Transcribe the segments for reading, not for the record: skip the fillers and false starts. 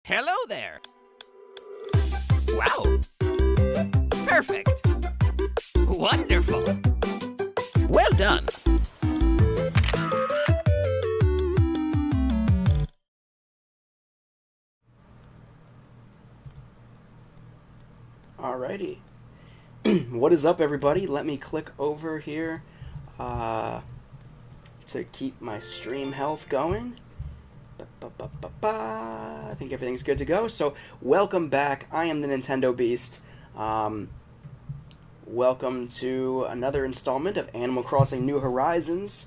Hello there! Wow! Perfect! Wonderful! Well done! Alrighty. What is up, everybody? Let me click over here to keep my stream health going. I think everything's good to go. So, welcome back. I am the Nintendo Beast. Welcome to another installment of Animal Crossing New Horizons.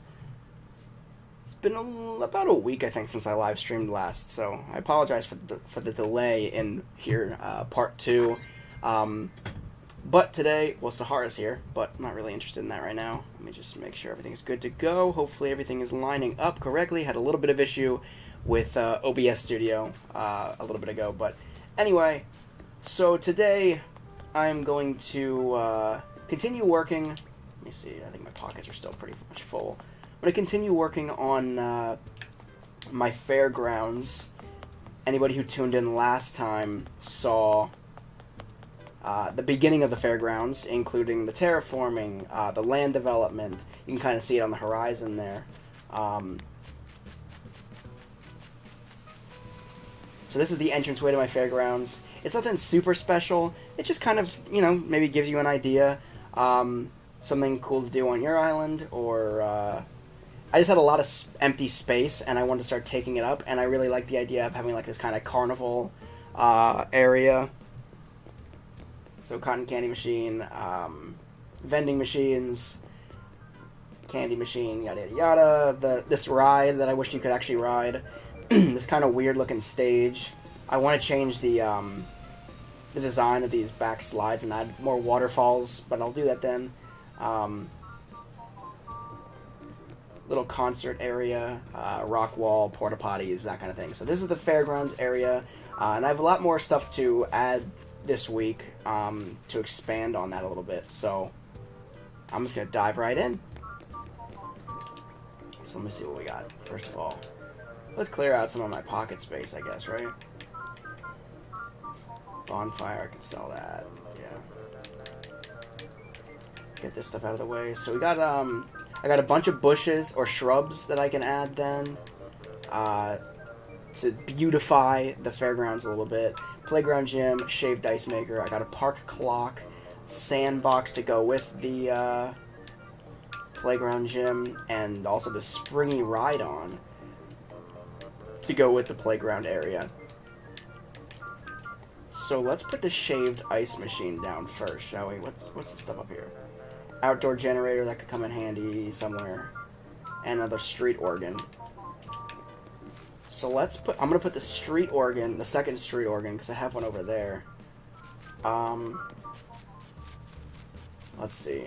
It's been about a week, I think, since I live streamed last, so I apologize for the delay in here, part 2. But today, well, Sahara's here, but I'm not really interested in that right now. Let me just make sure everything's good to go. Hopefully everything is lining up correctly. Had a little bit of issue with OBS Studio a little bit ago, but anyway, so today I'm going to continue working. Let me see, I think my pockets are still pretty much full. I'm going to continue working on My Fairgrounds. Anybody who tuned in last time saw the beginning of the fairgrounds, including the terraforming, the land development. You can kind of see it on the horizon there. So this is the entranceway to My Fairgrounds. It's nothing super special. It just kind of, you know, maybe gives you an idea. Something cool to do on your island, or I just had a lot of empty space, and I wanted to start taking it up, and I really like the idea of having like this kind of carnival area. So cotton candy machine, vending machines, candy machine, yada yada yada. This ride that I wish you could actually ride. This kind of weird looking stage. I want to change the design of these back slides and add more waterfalls, but I'll do that then. Little concert area, rock wall, porta potties, that kind of thing. So this is the fairgrounds area, and I have a lot more stuff to add this week to expand on that a little bit. So I'm just gonna dive right in. So let me see what we got. First of all, let's clear out some of my pocket space, I guess, right? Bonfire, I can sell that. Yeah. Get this stuff out of the way. So we got I got a bunch of bushes or shrubs that I can add then to beautify the fairgrounds a little bit. Playground gym, shaved ice maker. I got a park clock, sandbox to go with the playground gym, and also the springy ride-on to go with the playground area. So let's put the shaved ice machine down first, shall we? What's the stuff up here? Outdoor generator that could come in handy somewhere, and another street organ. So I'm gonna put the street organ, the second street organ, because I have one over there. Let's see.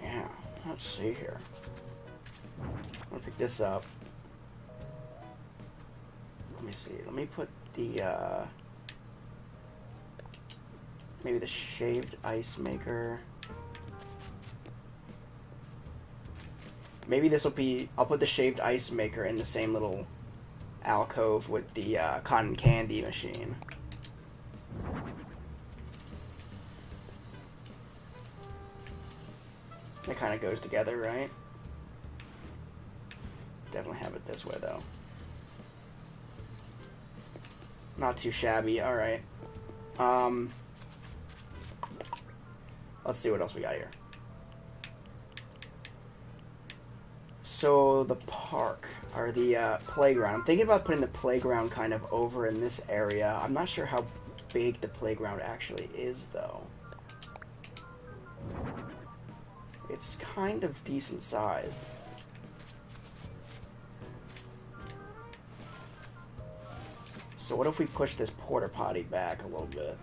Yeah, let's see here. I'm gonna pick this up. Let me see. Let me put the, maybe the shaved ice maker. Maybe this will be... I'll put the shaved ice maker in the same little alcove with the cotton candy machine. It kind of goes together, right? Definitely have it this way, though. Not too shabby. Alright. Let's see what else we got here. So, the park, or the playground. I'm thinking about putting the playground kind of over in this area. I'm not sure how big the playground actually is, though. It's kind of decent size. So what if we push this porta potty back a little bit?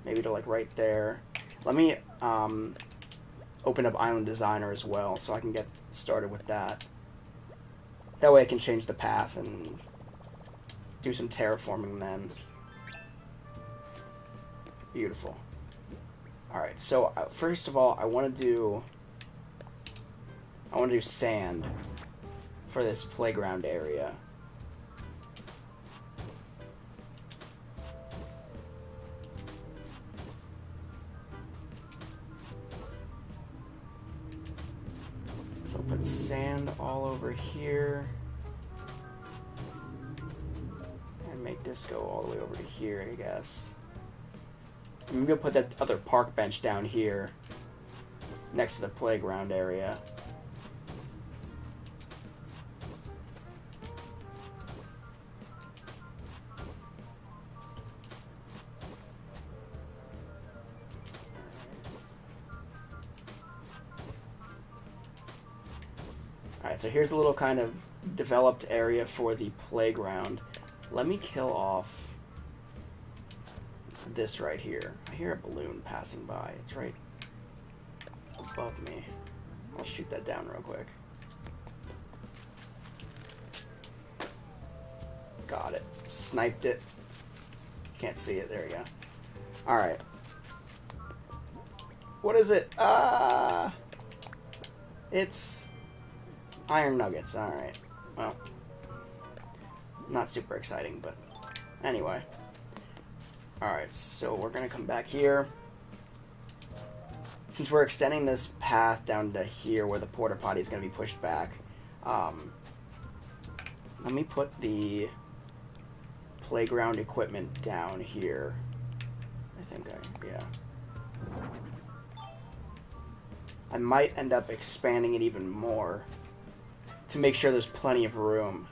Maybe to like right there. Let me open up Island Designer as well so I can get started with that. That way I can change the path and do some terraforming then. Beautiful. Alright, so first of all, I want to do sand for this playground area. So I'll put sand all over here. And make this go all the way over to here, I guess. I'm gonna put that other park bench down here next to the playground area. Alright, so here's a little kind of developed area for the playground. Let me kill off this right here. I hear a balloon passing by. It's right above me. I'll shoot that down real quick. Got it. Sniped it. Can't see it. There we go. Alright. What is it? It's iron nuggets. Alright. Well, not super exciting, but anyway. Alright, so we're going to come back here. Since we're extending this path down to here where the porta potty is going to be pushed back, let me put the playground equipment down here. Yeah. I might end up expanding it even more to make sure there's plenty of room.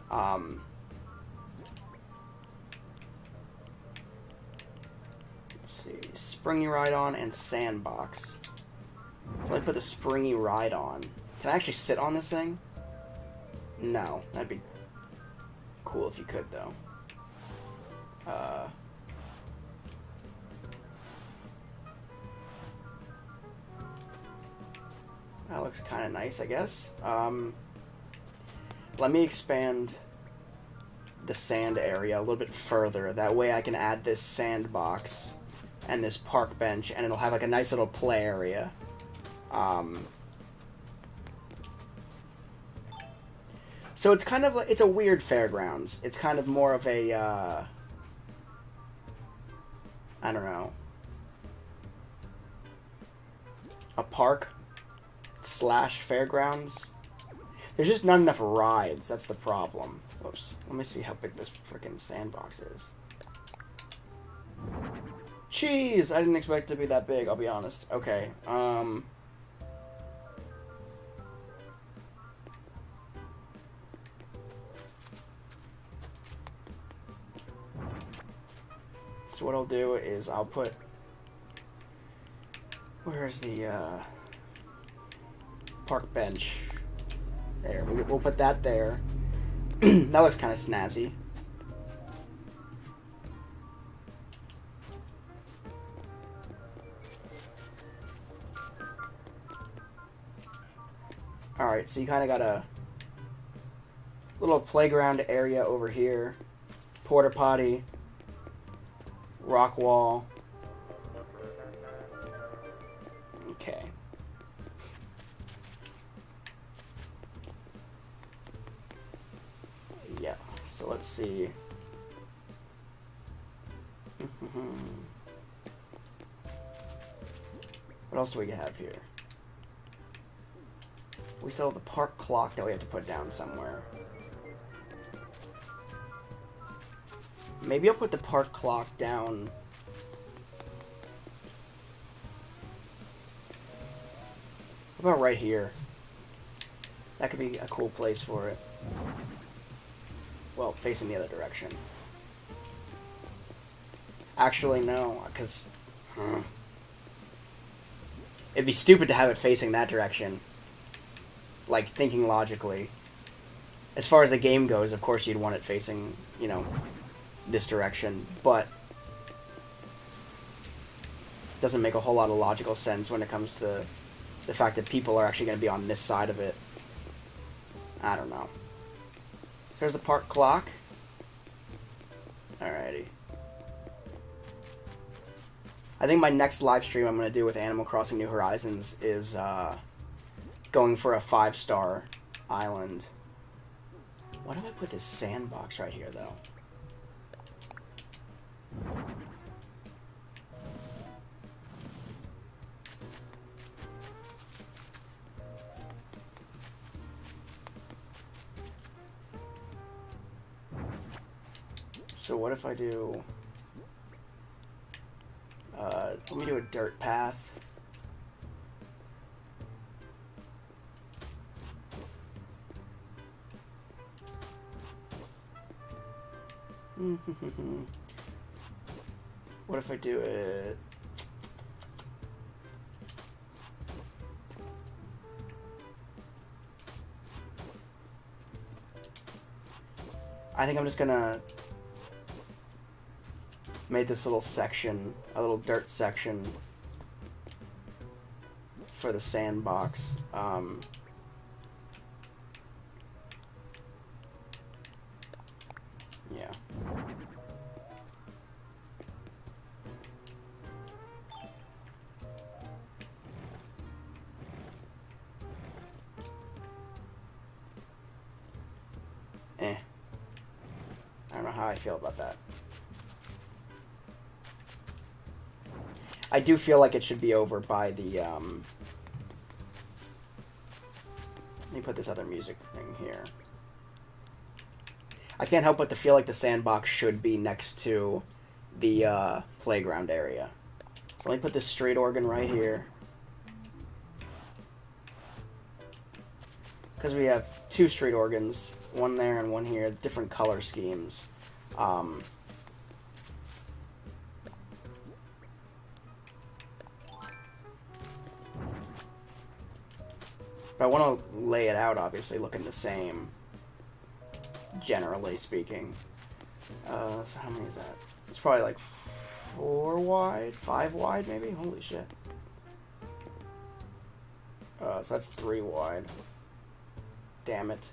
Springy ride-on and sandbox. So let me put the springy ride-on. Can I actually sit on this thing? No. That'd be cool if you could, though. That looks kind of nice, I guess. Let me expand the sand area a little bit further. That way I can add this sandbox and this park bench, and it'll have like a nice little play area. So it's kind of like, it's a weird fairgrounds. It's kind of more of a, I don't know, a park / fairgrounds. There's just not enough rides. That's the problem. Whoops. Let me see how big this freaking sandbox is. Jeez, I didn't expect it to be that big, I'll be honest. Okay, so what I'll do is I'll put... Where's the, park bench? There, we'll put that there. That looks kind of snazzy. Alright, so you kind of got a little playground area over here. Porta potty. Rock wall. Okay. Yeah, so let's see. What else do we have here? We still have the park clock that we have to put down somewhere. Maybe I'll put the park clock down... How about right here? That could be a cool place for it. Well, facing the other direction. Actually, no, because... It'd be stupid to have it facing that direction. Like, thinking logically. as far as the game goes, of course you'd want it facing, you know, this direction, but it doesn't make a whole lot of logical sense when it comes to the fact that people are actually going to be on this side of it. I don't know. There's the park clock. Alrighty. I think my next live stream I'm going to do with Animal Crossing New Horizons is going for a 5-star island. Why do I put this sandbox right here, though? So what if I do... let me do a dirt path. What if I do it... I think I'm just gonna make this little section, a little dirt section for the sandbox. Yeah. I don't know how I feel about that. I do feel like it should be over by the, let me put this other music thing here. I can't help but to feel like the sandbox should be next to the, playground area. So let me put this street organ right here. Because we have 2 street organs, one there and one here, different color schemes. But I want to lay it out, obviously, looking the same, generally speaking. So how many is that? It's probably like 4 wide, 5 wide, maybe? Holy shit. So that's 3 wide. Damn it.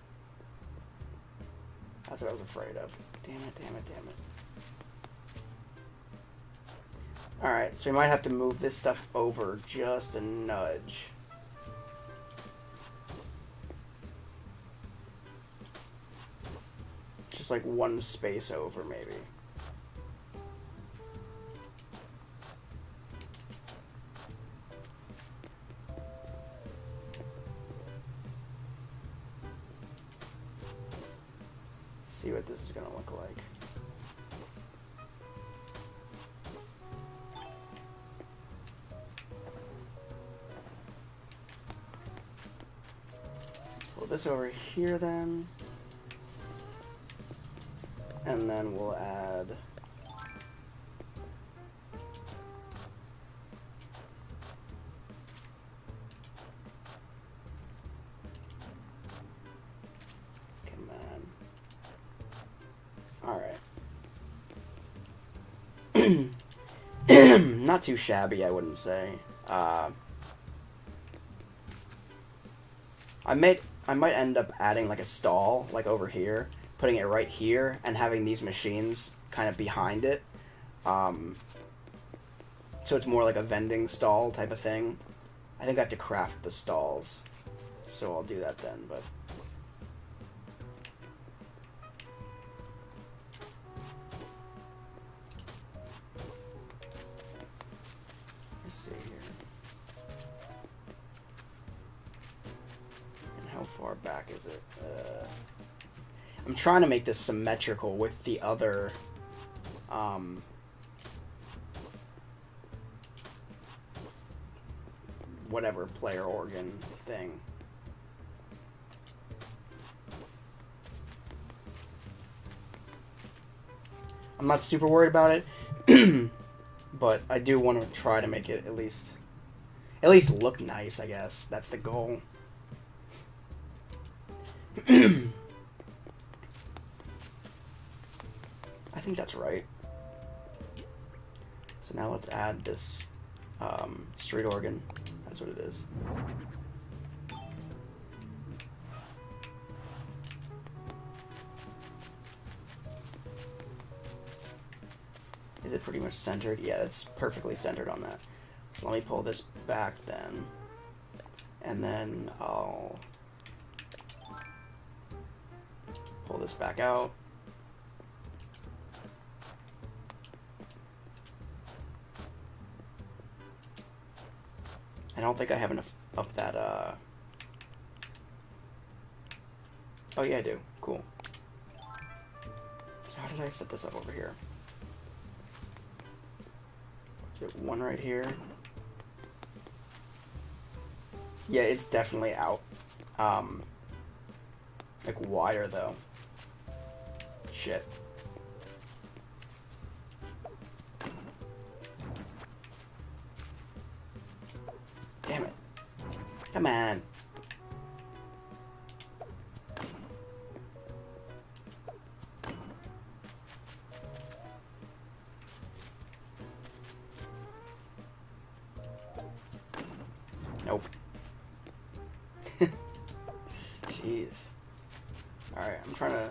That's what I was afraid of. Damn it, damn it, damn it. Alright, so we might have to move this stuff over just a nudge. Just like 1 space over, maybe. See what this is gonna look like. Let's pull this over here then. And then we'll add not too shabby, I wouldn't say. I might end up adding like a stall, like over here, putting it right here, and having these machines kind of behind it. So it's more like a vending stall type of thing. I think I have to craft the stalls, so I'll do that then, but... Let's see here. And how far back is it? I'm trying to make this symmetrical with the other, whatever player organ thing. I'm not super worried about it, but I do want to try to make it at least look nice, I guess. That's the goal. think that's right. So now let's add this street organ. That's what it is. Is it pretty much centered? Yeah, it's perfectly centered on that. So let me pull this back then. And then I'll pull this back out. I don't think I have enough of that, Oh yeah, I do. Cool. So how did I set this up over here? Is it one right here? Yeah, it's definitely out. Like wider though. Shit. Damn it. Come on. Nope. Jeez. Alright, I'm trying to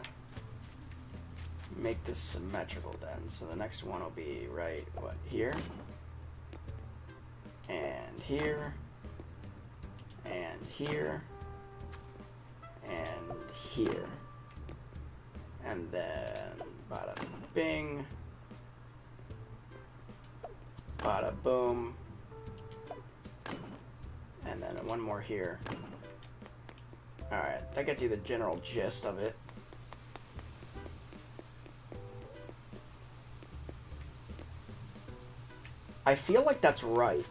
make this symmetrical then. So the next one will be right, what, here? And here. And here. And here. And then bada bing. Bada boom. And then one more here. Alright, that gets you the general gist of it. I feel like that's right.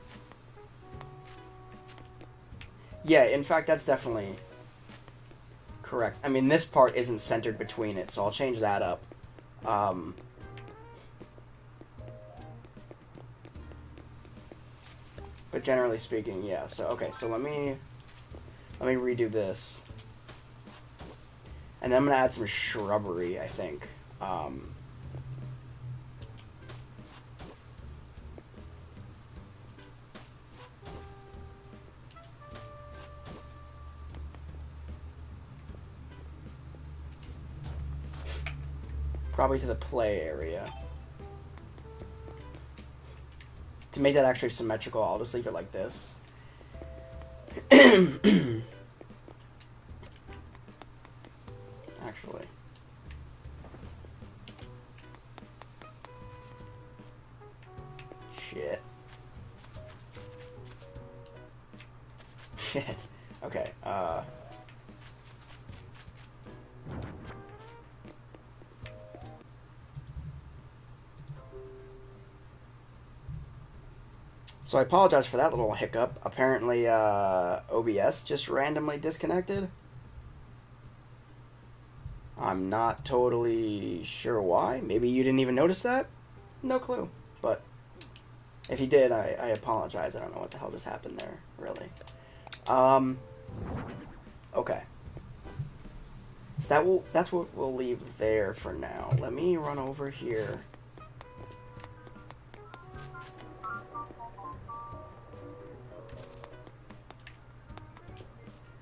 Yeah, in fact, that's definitely correct. I mean, this part isn't centered between it, so I'll change that up. But generally speaking, yeah. So, okay, so let me redo this. And then I'm going to add some shrubbery, I think. Probably to the play area. To make that actually symmetrical, I'll just leave it like this. Actually. Shit. Shit. Okay, So I apologize for that little hiccup. Apparently, OBS just randomly disconnected. I'm not totally sure why. Maybe you didn't even notice that? No clue. But if you did, I apologize. I don't know what the hell just happened there, really. Okay. So that's what we'll leave there for now. Let me run over here.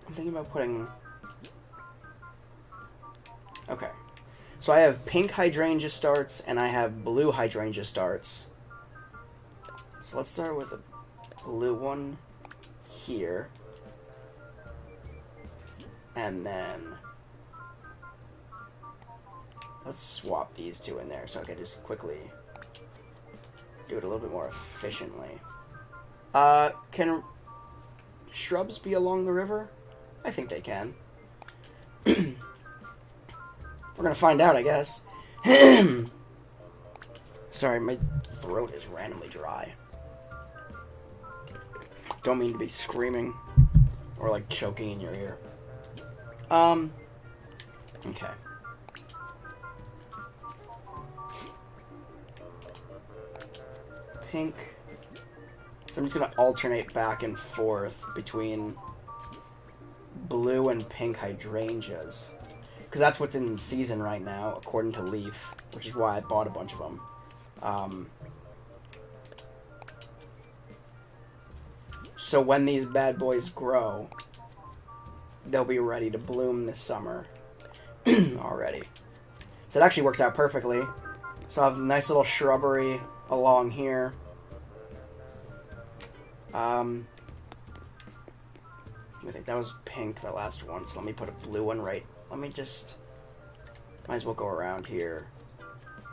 I'm thinking about putting... Okay. So I have pink hydrangea starts and I have blue hydrangea starts. So let's start with a blue one here. And then let's swap these two in there so I can just quickly do it a little bit more efficiently. Can shrubs be along the river? I think they can. We're gonna find out, I guess. Sorry, my throat is randomly dry. Don't mean to be screaming or like choking in your ear. Okay. Pink. So I'm just gonna alternate back and forth between blue and pink hydrangeas. Because because that's what's in season right now, according to Leaf, which is why I bought a bunch of them. So when these bad boys grow, they'll be ready to bloom this summer already. So it actually works out perfectly. So I have a nice little shrubbery along here. I think that was pink, the last one, so let me put a blue one right. Let me just... Might as well go around here.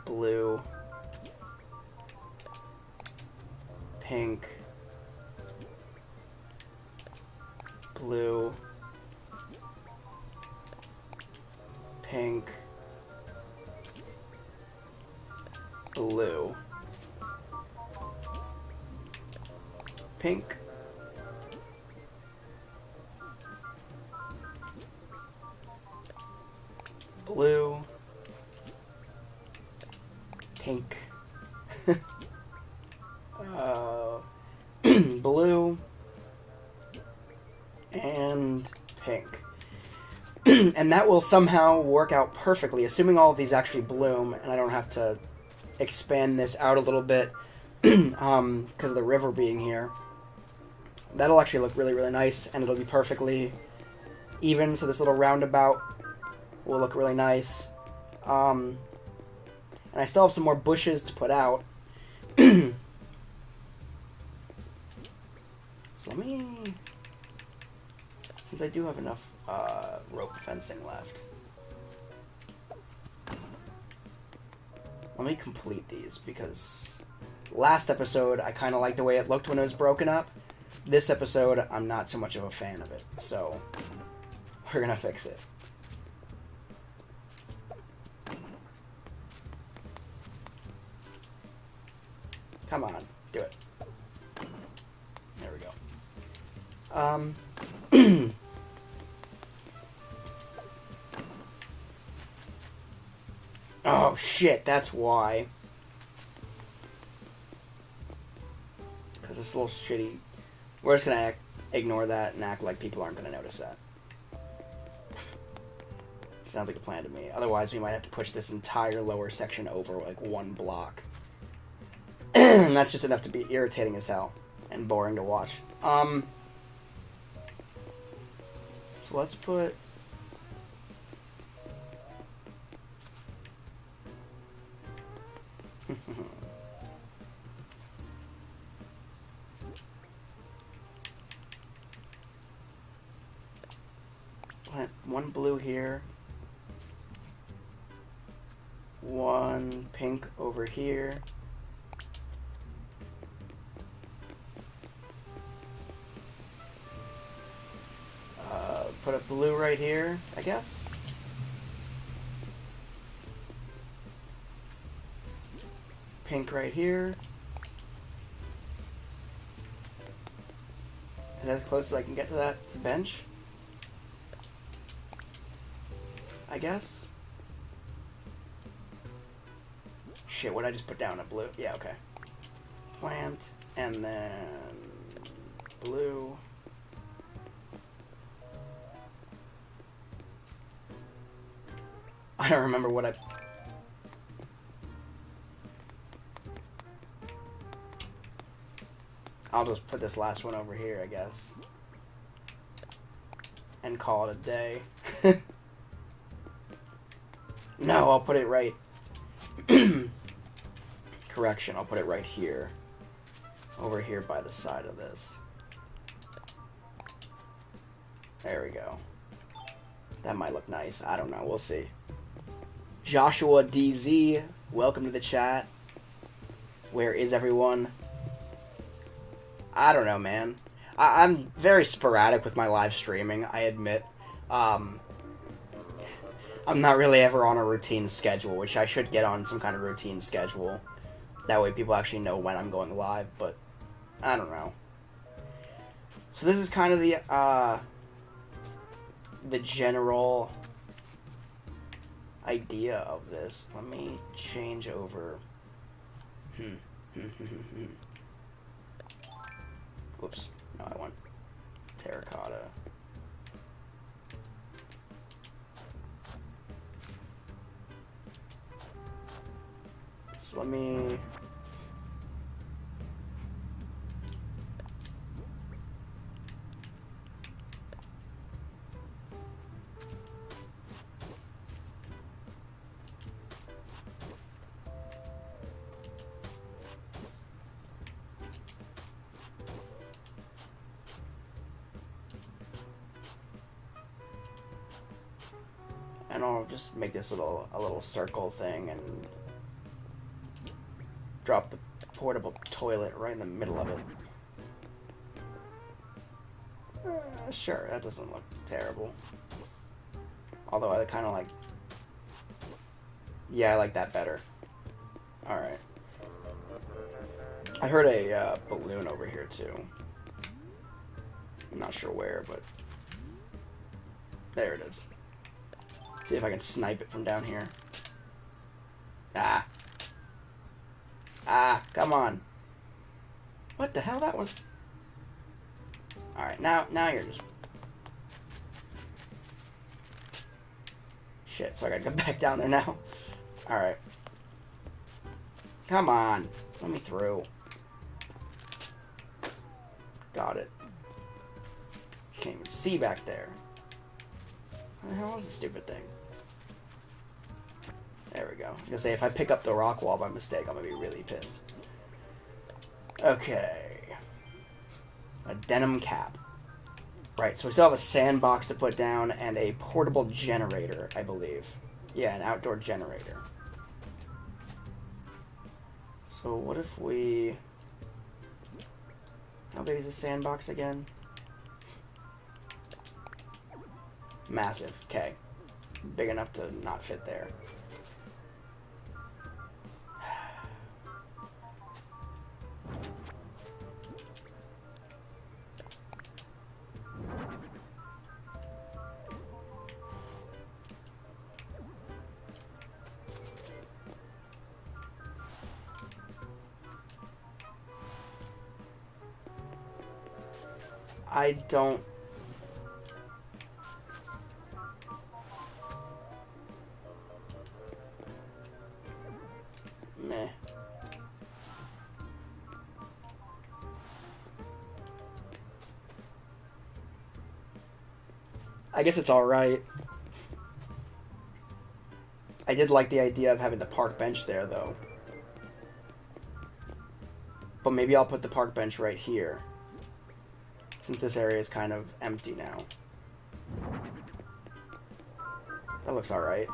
Blue. Pink. Blue. Pink. Blue. Pink. Blue. Pink. Blue. And pink. And that will somehow work out perfectly, assuming all of these actually bloom, and I don't have to expand this out a little bit because of the river being here. That'll actually look really, really nice, and it'll be perfectly even, so this little roundabout will look really nice. And I still have some more bushes to put out. So let me... Since I do have enough rope fencing left, let me complete these, because last episode I kind of liked the way it looked when it was broken up. This episode, I'm not so much of a fan of it, so we're gonna fix it. Come on, do it. There we go. Oh shit, that's why. Because it's a little shitty. We're just gonna ignore that and act like people aren't gonna notice that. Sounds like a plan to me. Otherwise, we might have to push this entire lower section over like one block. And that's just enough to be irritating as hell and boring to watch. So let's put... Plant one blue here. One pink over here. Put a blue right here, I guess. Pink right here. Is that as close as I can get to that bench? I guess. Shit, what did I just put down? A blue? Yeah, okay. Plant, and then blue. I don't remember what I... I'll just put this last one over here, I guess. And call it a day. No, I'll put it right... Correction, I'll put it right here. Over here by the side of this. There we go. That might look nice. I don't know. We'll see. Joshua DZ, welcome to the chat. Where is everyone? I don't know, man. I'm very sporadic with my live streaming, I admit. I'm not really ever on a routine schedule, which I should get on some kind of routine schedule. That way people actually know when I'm going live, but I don't know. So this is kind of the general idea of this. Let me change over. Whoops. No, I want terracotta. So let me... And I'll just make this a little circle thing and drop the portable toilet right in the middle of it. Sure, that doesn't look terrible. Although I kind of like... Yeah, I like that better. Alright. I heard a balloon over here too. I'm not sure where, but... There it is. See if I can snipe it from down here. Ah. Ah, come on. What the hell? That was... Alright, now you're just... Shit, so I gotta go back down there now. Alright. Come on. Let me through. Got it. Can't even see back there. What the hell is this stupid thing? There we go. I was gonna say, if I pick up the rock wall by mistake, I'm gonna be really pissed. Okay. A denim cap. Right, so we still have a sandbox to put down and a portable generator, I believe. Yeah, an outdoor generator. So what if we... How big is the sandbox again? Massive. Okay. Big enough to not fit there. I don't... Meh. I guess it's alright. I did like the idea of having the park bench there, though. But maybe I'll put the park bench right here, since this area is kind of empty now. That looks alright.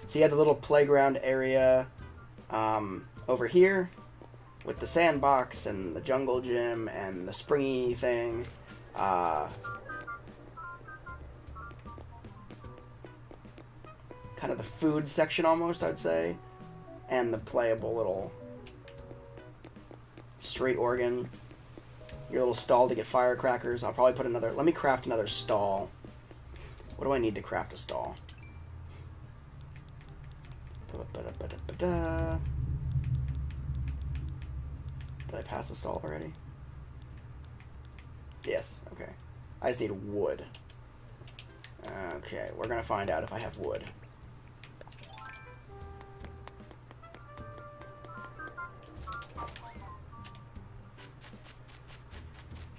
So you had the little playground area over here with the sandbox and the jungle gym and the springy thing. Kind of the food section almost, I'd say. And the playable little street organ. Your little stall to get firecrackers. I'll probably put another... Let me craft another stall. What do I need to craft a stall? Did I pass the stall already? Yes, okay. I just need wood. Okay, we're gonna find out if I have wood.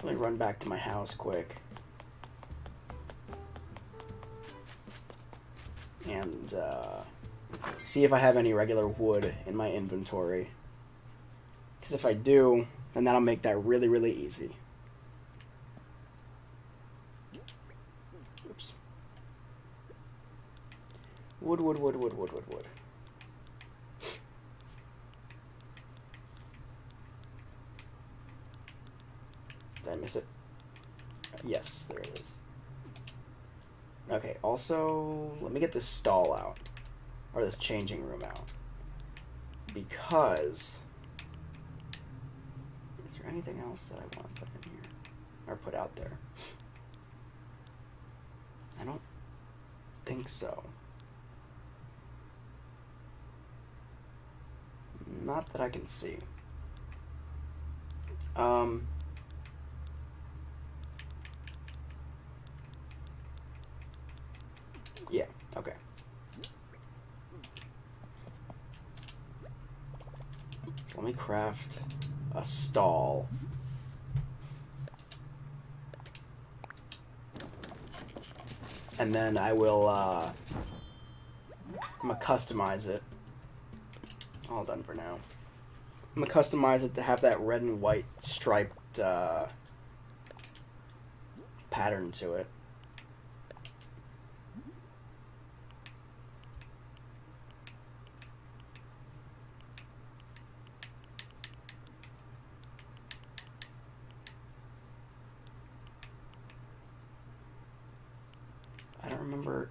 Let me run back to my house quick. And, see if I have any regular wood in my inventory. Because if I do, then that'll make that really, really easy. Oops. Wood. Did I miss it? Yes, there it is. Okay, also, let me get this stall out. Or this changing room out. Because... Is there anything else that I want to put in here? Or put out there? I don't think so. Not that I can see. Yeah, okay. So let me craft a stall. And then I will, I'm gonna customize it. All done for now. I'm gonna customize it to have that red and white striped, pattern to it. I don't remember.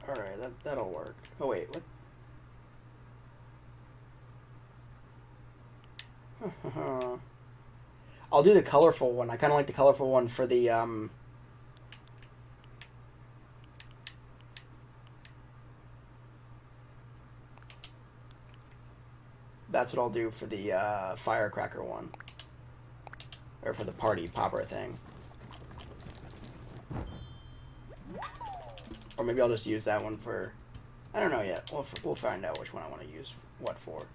Alright, that'll work. Oh wait, what? I'll do the colorful one. I kind of like the colorful one for the, that's what I'll do for the, firecracker one. Or for the party popper thing. Or maybe I'll just use that one for... I don't know yet. We'll find out which one I want to use what for.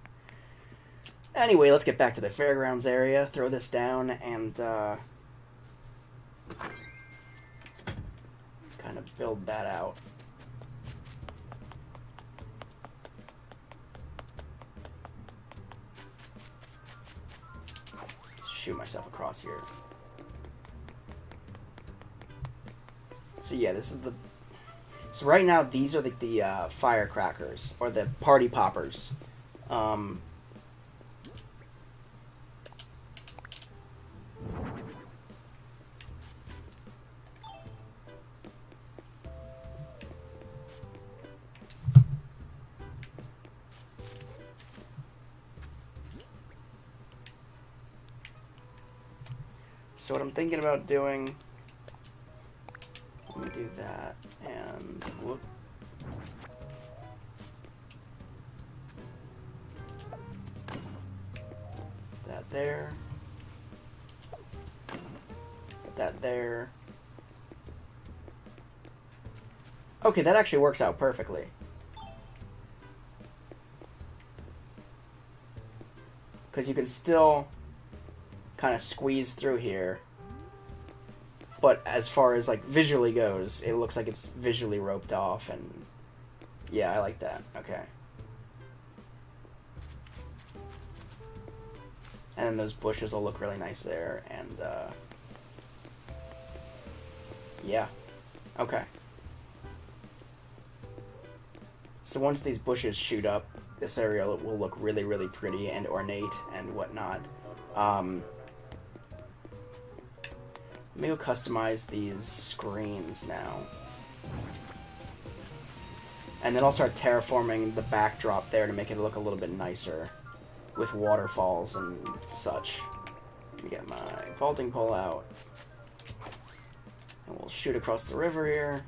Anyway, let's get back to the fairgrounds area. Throw this down and kind of build that out. Shoot myself across here. So yeah, this is the... So right now, these are the firecrackers, or the party poppers. So what I'm thinking about doing... Let me do that, and whoop. That there. Put that there. Okay, that actually works out perfectly. Because you can still kind of squeeze through here. But as far as, like, visually goes, it looks like it's visually roped off, and yeah, I like that. Okay. And then those bushes will look really nice there, and, yeah. Okay. So once these bushes shoot up, this area will look really, really pretty and ornate and whatnot. Maybe we'll customize these screens now. And then I'll start terraforming the backdrop there to make it look a little bit nicer with waterfalls and such. Let me get my vaulting pole out. And we'll shoot across the river here.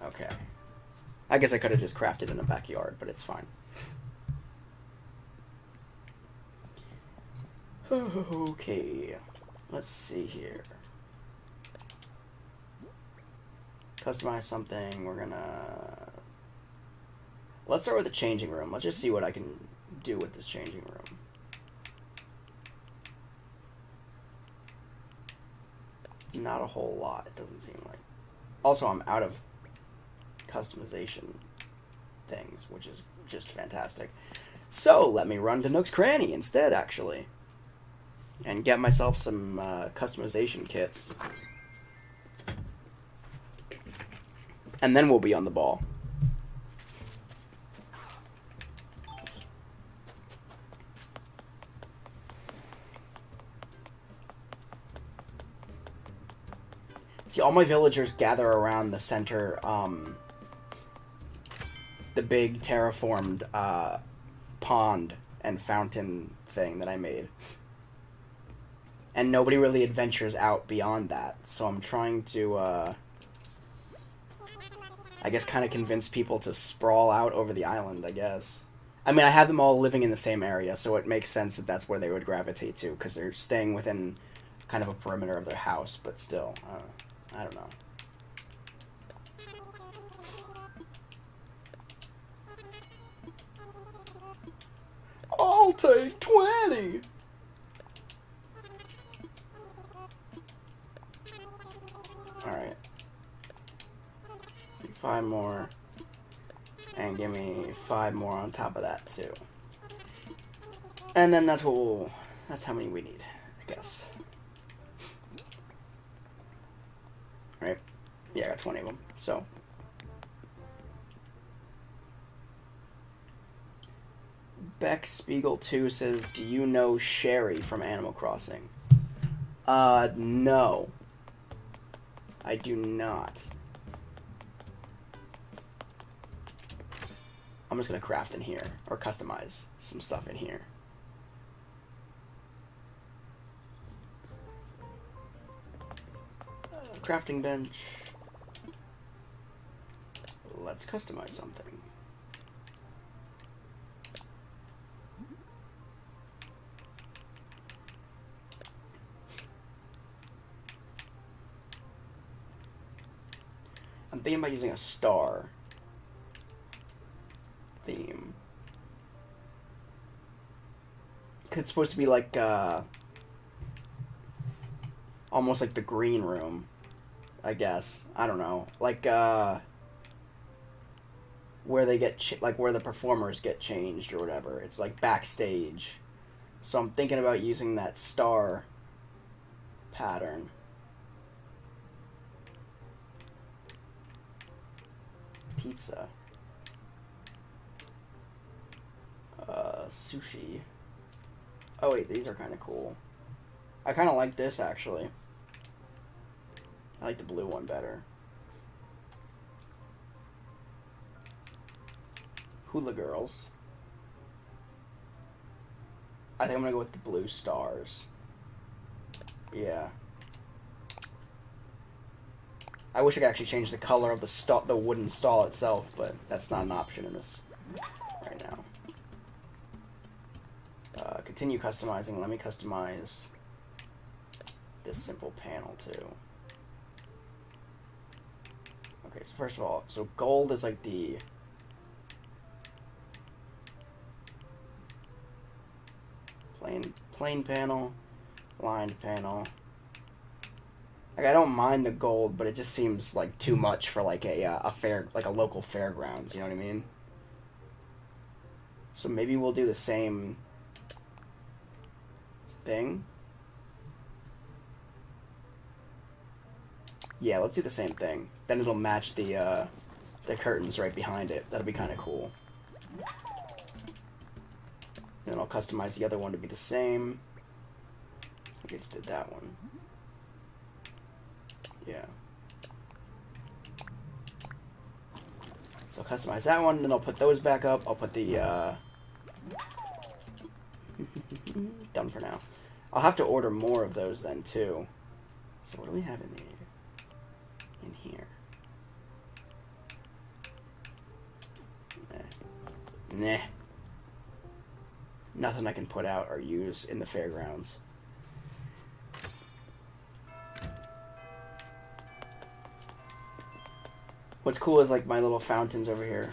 Okay. I guess I could have just crafted in the backyard, but it's fine. Okay. Let's see here. Customize something. We're gonna... Let's start with the changing room. Let's just see what I can do with this changing room. Not a whole lot, it doesn't seem like. Also, I'm out of customization things, which is just fantastic. So, let me run to Nook's Cranny instead, actually. And get myself some customization kits. And then we'll be on the ball. See, all my villagers gather around the center, the big terraformed pond and fountain thing that I made. And nobody really adventures out beyond that, so I'm trying to I guess, kind of convince people to sprawl out over the island, I guess. I mean, I have them all living in the same area, so it makes sense that that's where they would gravitate to, because they're staying within kind of a perimeter of their house, but still, I don't know. I'll take 20! Alright. 5 more. And give me 5 more on top of that, too. And then that's how many we need, I guess. Right? Yeah, I got 20 of them, so. Beck Spiegel 2 says, do you know Sherry from Animal Crossing? No. I do not. I'm just going to craft in here, or customize some stuff in here. Crafting bench. Let's customize something. I'm thinking about using a star theme. It's supposed to be like, almost like the green room, I guess. I don't know. Like, where they get, where the performers get changed or whatever. It's like backstage. So I'm thinking about using that star pattern. Pizza. Sushi. Oh wait, these are kind of cool. I kind of like this, actually. I like the blue one better. Hula Girls. I think I'm gonna go with the blue stars. Yeah. I wish I could actually change the color of the wooden stall itself, but that's not an option in this right now. Continue customizing. Let me customize this simple panel too. Okay, so first of all, so gold is like the plain panel, lined panel. Like, I don't mind the gold, but it just seems like too much for like a local fairgrounds. You know what I mean? So maybe we'll do the same thing. Yeah, let's do the same thing. Then it'll match the curtains right behind it. That'll be kind of cool. Then I'll customize the other one to be the same. We just did that one. Yeah. So I'll customize that one, then I'll put those back up. I'll put the done for now. I'll have to order more of those then too. So what do we have in here? Nah. Nothing I can put out or use in the fairgrounds. What's cool is like my little fountains over here.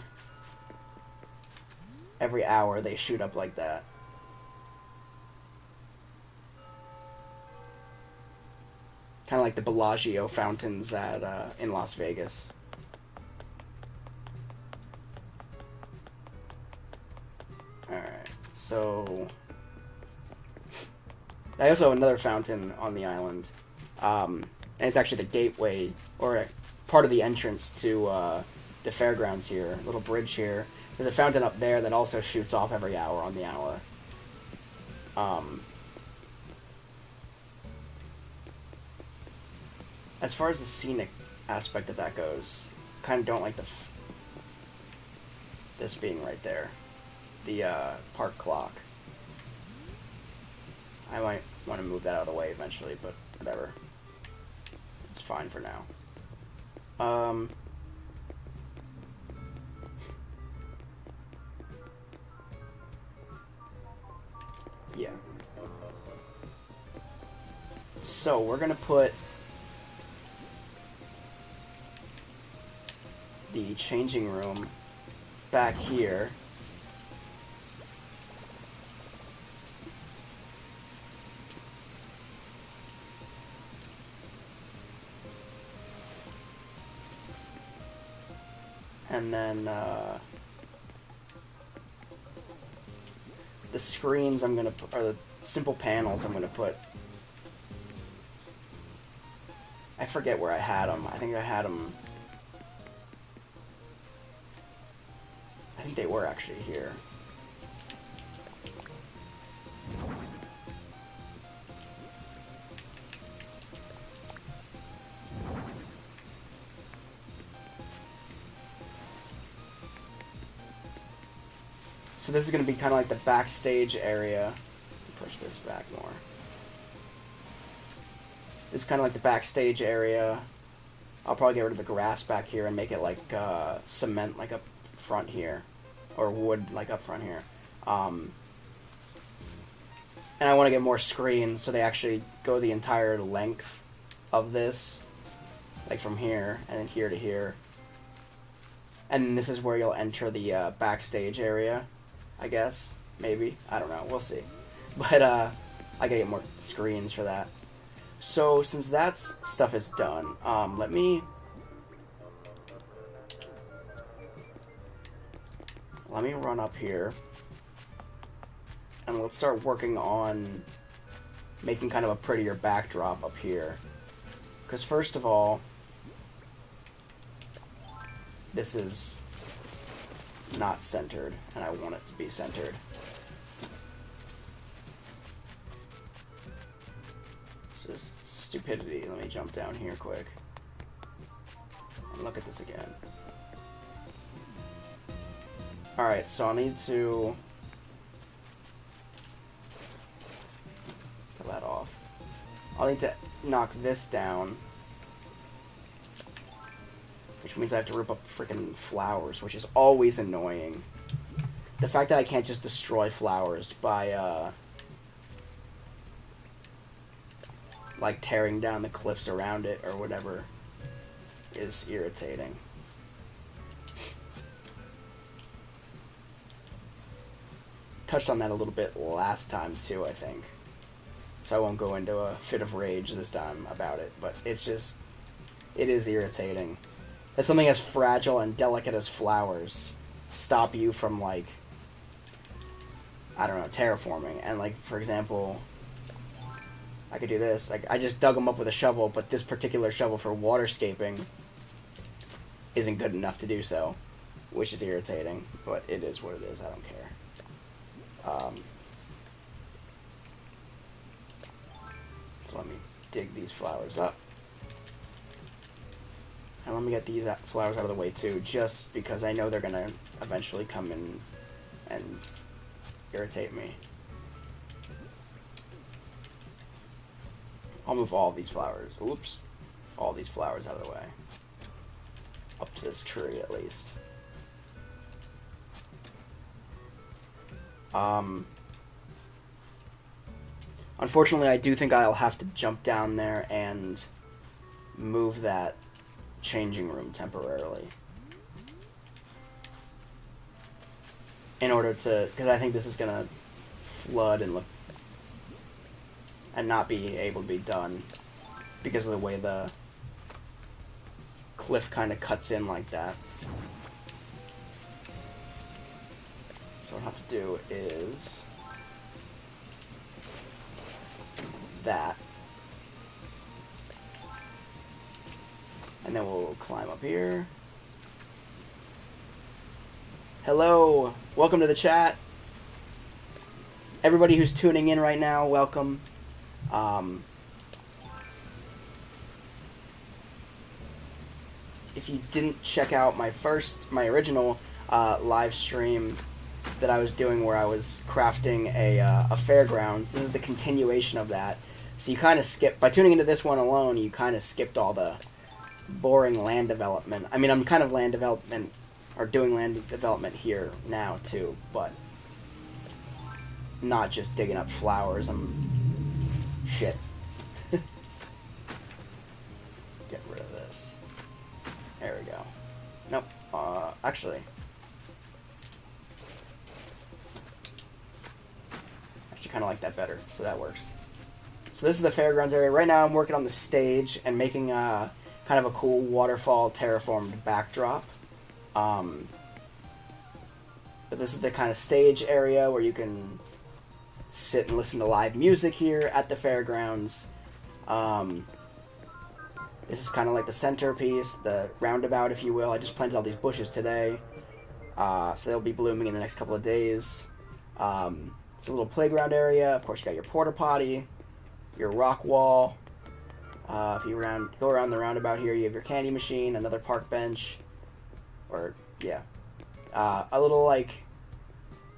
Every hour they shoot up like that. Kind of like the Bellagio fountains at in Las Vegas. Alright, so I also have another fountain on the island. And it's actually the gateway, or part of the entrance to the fairgrounds here. A little bridge here. There's a fountain up there that also shoots off every hour on the hour. As far as the scenic aspect of that goes, kind of don't like this being right there. The park clock. I might want to move that out of the way eventually, but whatever. It's fine for now. So we're gonna put the changing room back here. And then the screens I'm gonna put, or the simple panels I'm gonna put. I forget where I had them. I think I had them. I think they were actually here. So this is going to be kind of like the backstage area. Push this back more. It's kind of like the backstage area. I'll probably get rid of the grass back here and make it like cement like up front here. Or wood like up front here. And I want to get more screens so they actually go the entire length of this. Like from here and then here to here. And this is where you'll enter the backstage area. I guess. Maybe. I don't know. We'll see. But I gotta get more screens for that. So since that stuff is done, let me run up here and let's start working on making kind of a prettier backdrop up here. Because first of all, this is not centered, and I want it to be centered. Just stupidity. Let me jump down here quick and look at this again. Alright, so I'll need to pull that off. I'll need to knock this down, which means I have to rip up freaking flowers, which is always annoying. The fact that I can't just destroy flowers by, like, tearing down the cliffs around it or whatever is irritating. Touched on that a little bit last time, too, I think. So I won't go into a fit of rage this time about it, but it's just, it is irritating. That something as fragile and delicate as flowers stop you from, like, I don't know, terraforming. And, like, for example, I could do this. Like, I just dug them up with a shovel, but this particular shovel for waterscaping isn't good enough to do so, which is irritating, but it is what it is. I don't care. So let me dig these flowers up. And let me get these flowers out of the way too, just because I know they're going to eventually come in and irritate me. I'll move all these flowers. Oops. All these flowers out of the way. Up to this tree, at least. Unfortunately, I do think I'll have to jump down there and move that changing room temporarily. In order to... because I think this is going to flood and look... and not be able to be done because of the way the cliff kind of cuts in like that. So what I have to do is that. And then we'll climb up here. Hello! Welcome to the chat. Everybody who's tuning in right now, welcome. If you didn't check out my original live stream that I was doing where I was crafting a fairgrounds, this is the continuation of that. So you kind of skip, by tuning into this one alone, you kind of skipped all the boring land development. I mean, I'm kind of land development, or doing land development here now too, but not just digging up flowers. Shit. get rid of this. There we go. Nope. Actually, kind of like that better, so that works. So this is the fairgrounds area. Right now I'm working on the stage and making kind of a cool waterfall terraformed backdrop. But this is the kind of stage area where you can sit and listen to live music here at the fairgrounds. This is kind of like the centerpiece, the roundabout, if you will. I just planted all these bushes today, so they'll be blooming in the next couple of days. It's a little playground area. Of course, you got your porta potty, your rock wall. If you go around the roundabout here, you have your candy machine, another park bench, a little like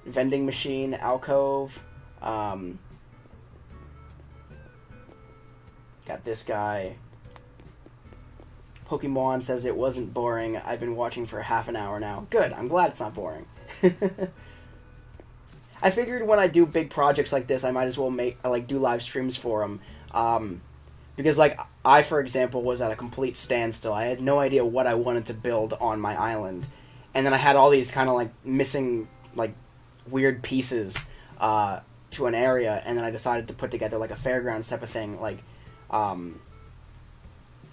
vending machine alcove. Got this guy. Pokemon says it wasn't boring. I've been watching for half an hour now. Good. I'm glad it's not boring. I figured when I do big projects like this, I might as well do live streams for them. Because, I, for example, was at a complete standstill. I had no idea what I wanted to build on my island. And then I had all these kind of, missing, weird pieces to an area. And then I decided to put together, a fairgrounds type of thing.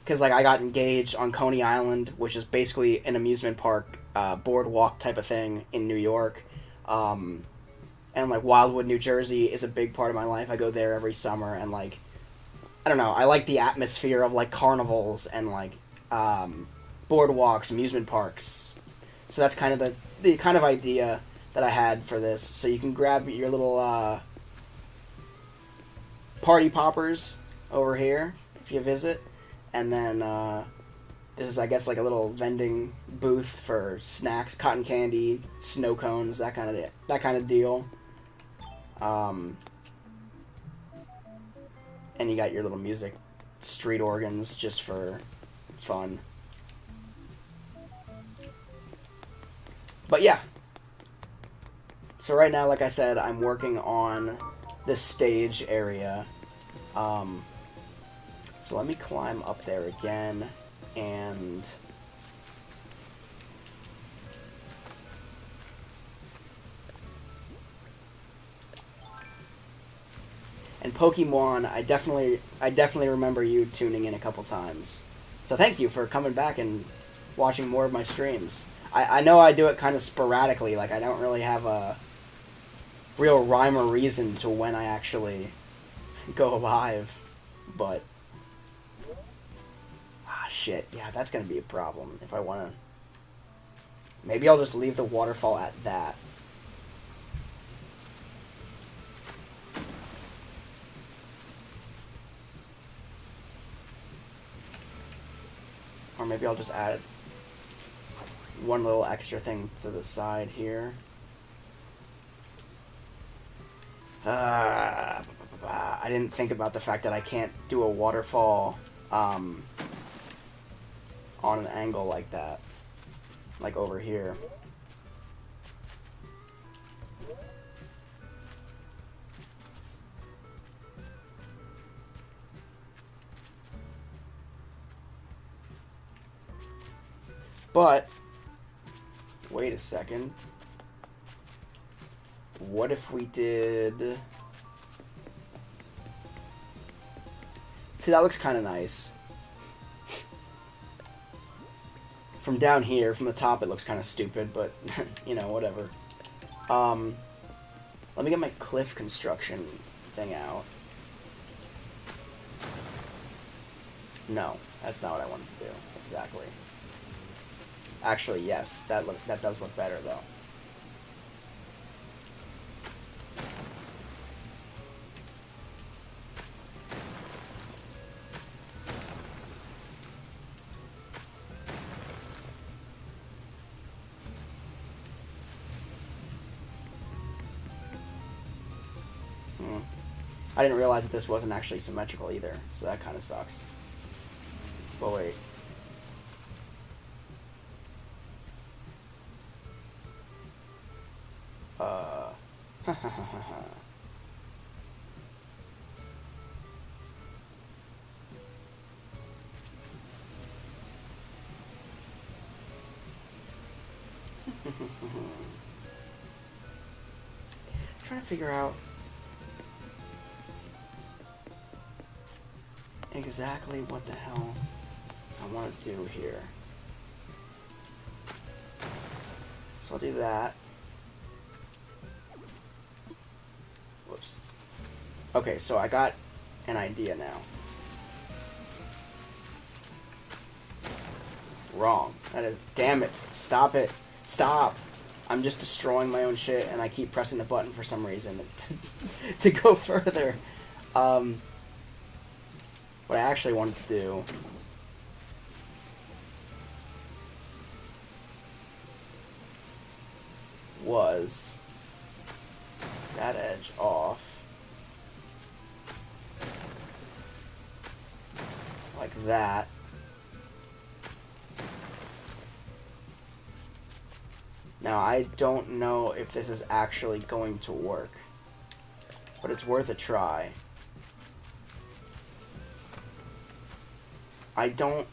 Because, I got engaged on Coney Island, which is basically an amusement park, boardwalk type of thing in New York. And, Wildwood, New Jersey is a big part of my life. I go there every summer, and, I don't know, I like the atmosphere of, carnivals and, boardwalks, amusement parks. So that's kind of the kind of idea that I had for this. So you can grab your little, party poppers over here, if you visit. And then, this is, I guess, a little vending booth for snacks, cotton candy, snow cones, that kind of deal. And you got your little music, street organs, just for fun. But yeah. So right now, like I said, I'm working on this stage area. So let me climb up there again, and Pokemon, I definitely remember you tuning in a couple times. So thank you for coming back and watching more of my streams. I know I do it kind of sporadically, I don't really have a real rhyme or reason to when I actually go live, but shit, yeah, that's gonna be a problem if I want to. Maybe I'll just leave the waterfall at that. Or maybe I'll just add one little extra thing to the side here. I didn't think about the fact that I can't do a waterfall on an angle like that. Like over here. But, wait a second. What if we did... See, that looks kind of nice. From down here, from the top, it looks kind of stupid, but, you know, whatever. Let me get my cliff construction thing out. No, that's not what I wanted to do, exactly. Actually, yes, that does look better, though. I didn't realize that this wasn't actually symmetrical either, so that kind of sucks. But wait. Trying to figure out exactly what the hell I want to do here. So I'll do that. Whoops. Okay, so I got an idea now. Wrong. That is... Damn it. Stop it. Stop. I'm just destroying my own shit, and I keep pressing the button for some reason to go further. What I actually wanted to do was that edge off like that. Now, I don't know if this is actually going to work, but it's worth a try. I don't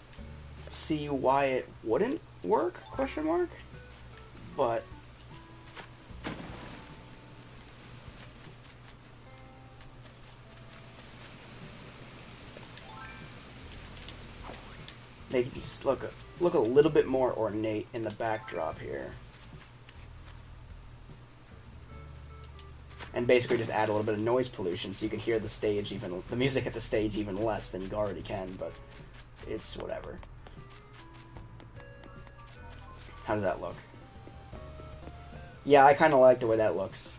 see why it wouldn't work, question mark, but make it just look a little bit more ornate in the backdrop here. And basically just add a little bit of noise pollution so you can hear the stage even, the music at the stage even less than you already can, but it's whatever. How does that look? Yeah, I kind of like the way that looks.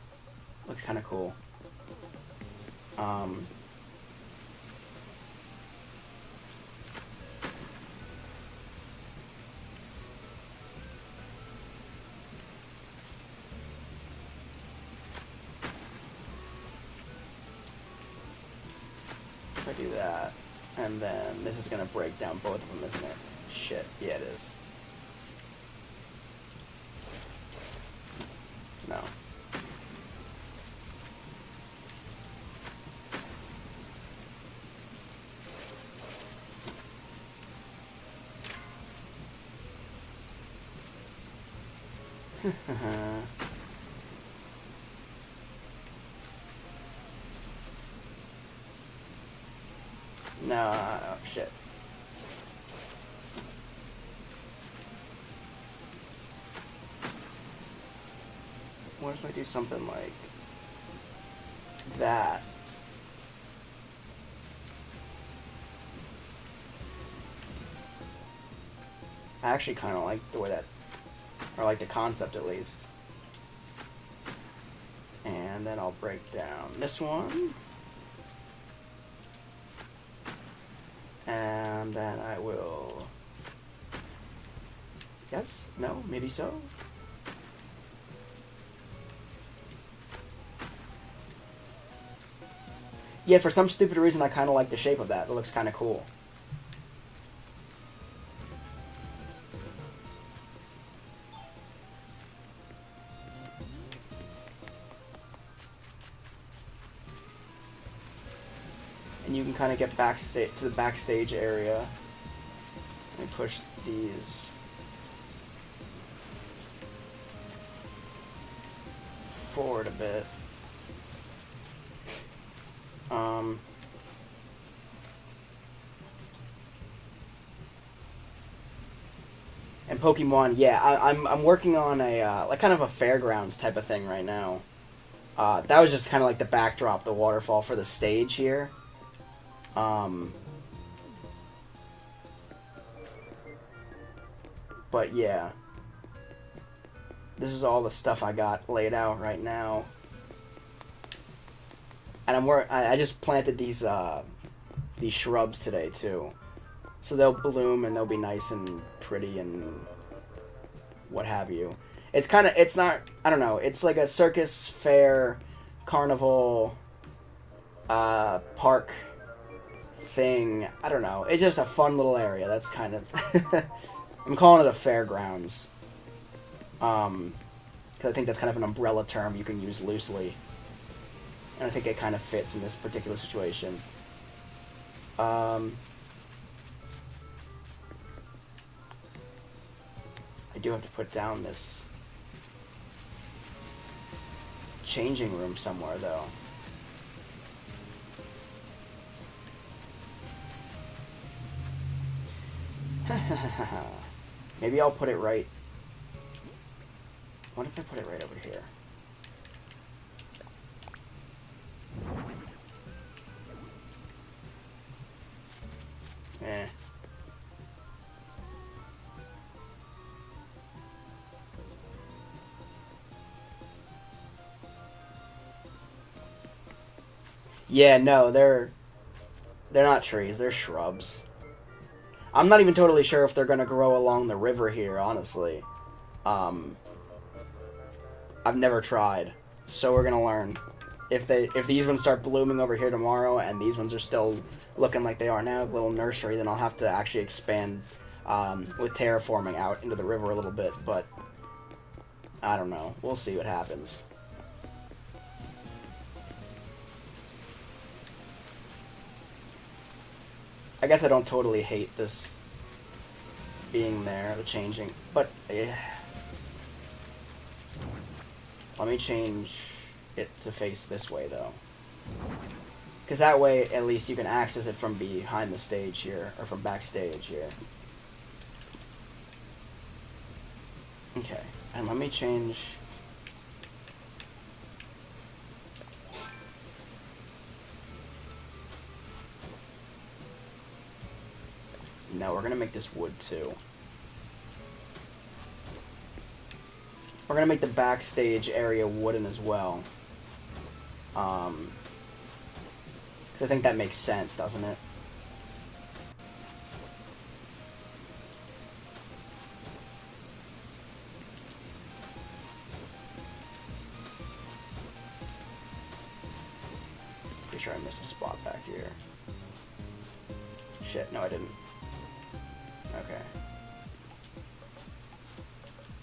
Looks kind of cool. If I do that, and then this is going to break down both of them, isn't it? Shit, yeah it is. No. No, oh, shit. What if I do something like that? I actually kind of like the way that, or like the concept at least. And then I'll break down this one. And then I will... Yes? No? Maybe so? Yeah, for some stupid reason I kind of like the shape of that. It looks kind of cool. And you can kind of get backstage to the backstage area. Let me push these forward a bit. And Pokemon, yeah, I'm working on a like kind of a fairgrounds type of thing right now. That was just kind of like the backdrop, the waterfall for the stage here. But yeah, this is all the stuff I got laid out right now, and I just planted these shrubs today too, so they'll bloom and they'll be nice and pretty and what have you. It's not, I don't know, it's like a circus, fair, carnival, park thing. I don't know. It's just a fun little area. That's kind of... I'm calling it a fairgrounds. Because I think that's kind of an umbrella term you can use loosely. And I think it kind of fits in this particular situation. I do have to put down this changing room somewhere, though. Maybe I'll put it right... What if I put it right over here? Eh. Yeah, no, they're not trees, they're shrubs. I'm not even totally sure if they're gonna grow along the river here, honestly. I've never tried, so we're gonna learn. If these ones start blooming over here tomorrow, and these ones are still looking like they are now, a little nursery, then I'll have to actually expand with terraforming out into the river a little bit, but I don't know. We'll see what happens. I guess I don't totally hate this being there, the changing, but yeah. Let me change it to face this way, though. Because that way, at least you can access it from behind the stage here, or from backstage here. Okay, and let me change... No, we're going to make this wood, too. We're going to make the backstage area wooden as well. 'Cause I think that makes sense, doesn't it? Pretty sure I missed a spot back here. Shit, no I didn't. Okay.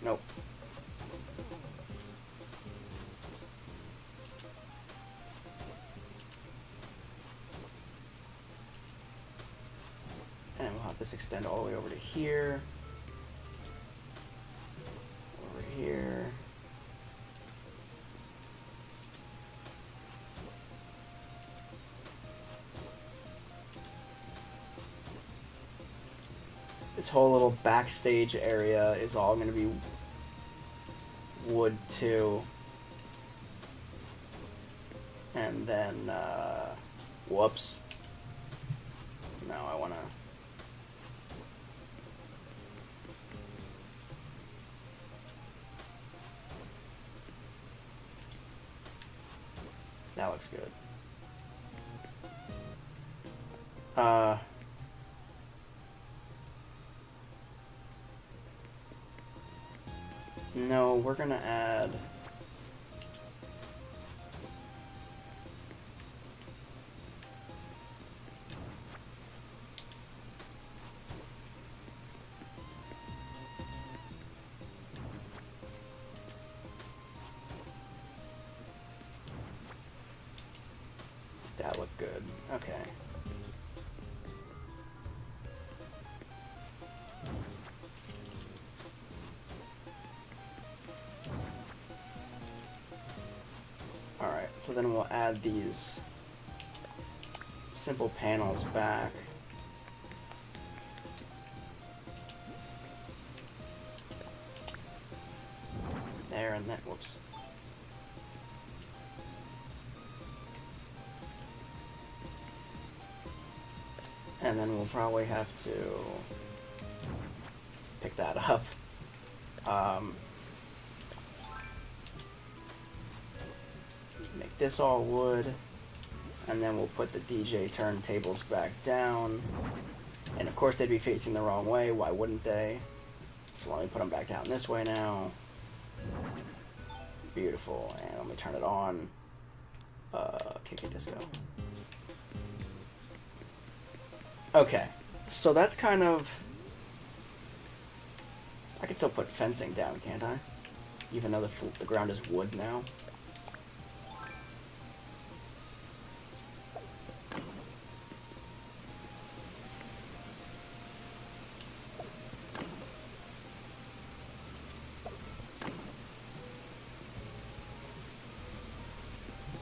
Nope. And we'll have this extend all the way over to here. Over here. This whole little backstage area is all going to be wood too. And then, whoops. No, I want to... That looks good. No, we're gonna add... That looked good. Okay. Alright, so then we'll add these simple panels back. There and then, whoops. And then we'll probably have to pick that up. Make this all wood. And then we'll put the DJ turntables back down. And of course they'd be facing the wrong way. Why wouldn't they? So let me put them back down this way now. Beautiful. And let me turn it on. Kick a disco. Okay, so that's kind of... I can still put fencing down, can't I? Even though the ground is wood now.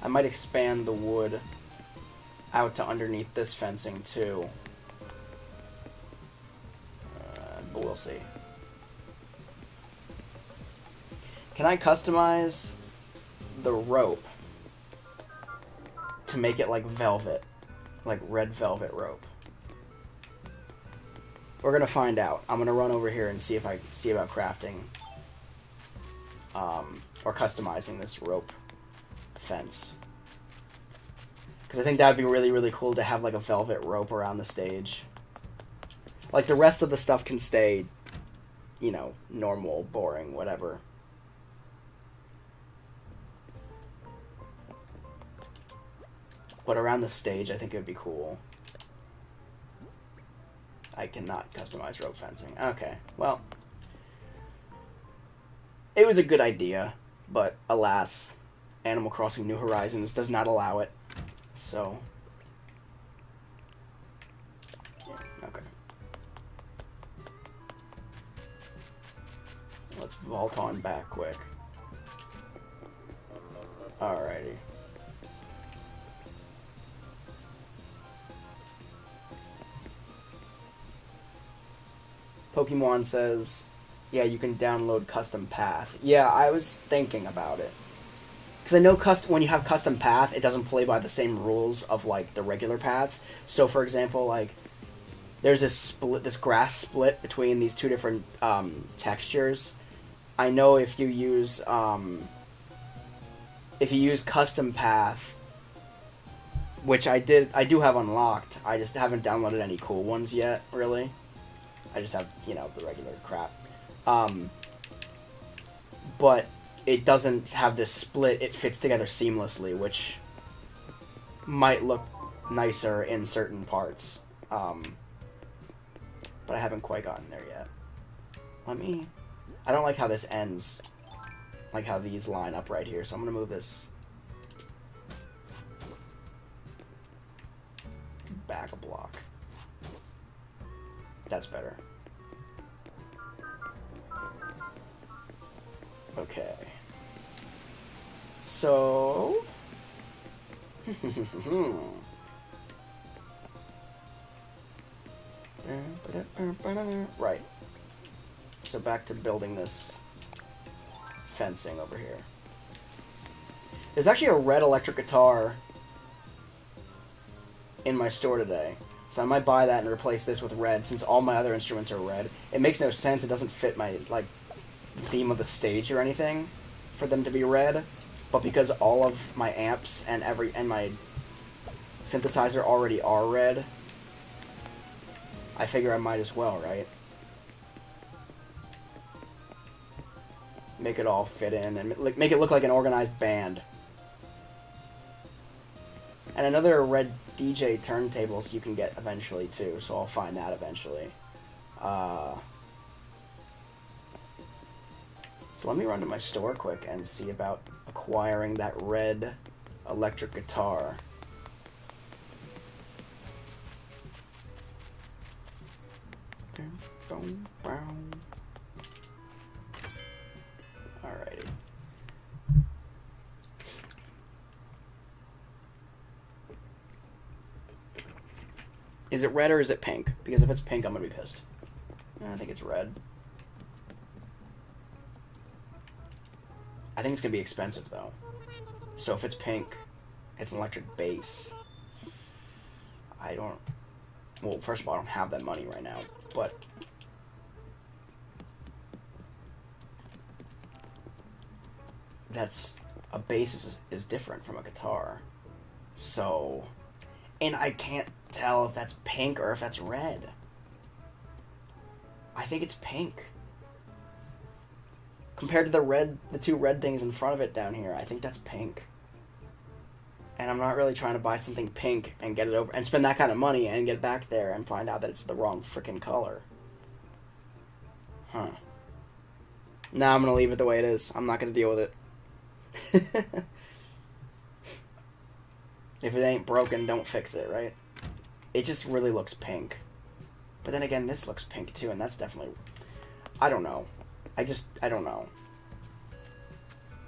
I might expand the wood out to underneath this fencing too. But we'll see. Can I customize the rope to make it like velvet? Like red velvet rope? We're gonna find out. I'm gonna run over here and see if I see about crafting or customizing this rope fence. Because I think that would be really, really cool to have like a velvet rope around the stage. Like the rest of the stuff can stay, you know, normal, boring, whatever. But around the stage, I think it would be cool. I cannot customize rope fencing. Okay, well. It was a good idea, but alas, Animal Crossing New Horizons does not allow it. So. Yeah, okay. Let's vault on back quick. Alrighty. Pokemon says, yeah, you can download Custom Path. Yeah, I was thinking about it. Because I know when you have Custom Path, it doesn't play by the same rules of, like, the regular paths. So, for example, like, there's this grass split between these two different textures. I know if you use Custom Path, which I do have unlocked, I just haven't downloaded any cool ones yet, really. I just have, you know, the regular crap. But it doesn't have this split. It fits together seamlessly, which might look nicer in certain parts. But I haven't quite gotten there yet. I don't like how this ends. Like how these line up right here, so I'm going to move this back a block. That's better. Okay. So... right. So back to building this fencing over here. There's actually a red electric guitar in my store today. So I might buy that and replace this with red, since all my other instruments are red. It makes no sense. It doesn't fit my, like, theme of the stage or anything for them to be red. But because all of my amps and my synthesizer already are red, I figure I might as well, right? Make it all fit in and make it look like an organized band. And another red DJ turntables you can get eventually too, so I'll find that eventually. So let me run to my store quick and see about acquiring that red electric guitar. Alrighty. Is it red or is it pink? Because if it's pink, I'm gonna be pissed. I think it's red. I think it's gonna be expensive though. So if it's pink, it's an electric bass. Well, first of all, I don't have that money right now, but a bass is different from a guitar. So, and I can't tell if that's pink or if that's red. I think it's pink. Compared to the two red things in front of it down here, I think that's pink. And I'm not really trying to buy something pink and get it over and spend that kind of money and get back there and find out that it's the wrong freaking color. Huh. Nah, I'm gonna leave it the way it is. I'm not gonna deal with it. If it ain't broken, don't fix it, right? It just really looks pink. But then again, this looks pink too, and that's definitely... I don't know. I don't know.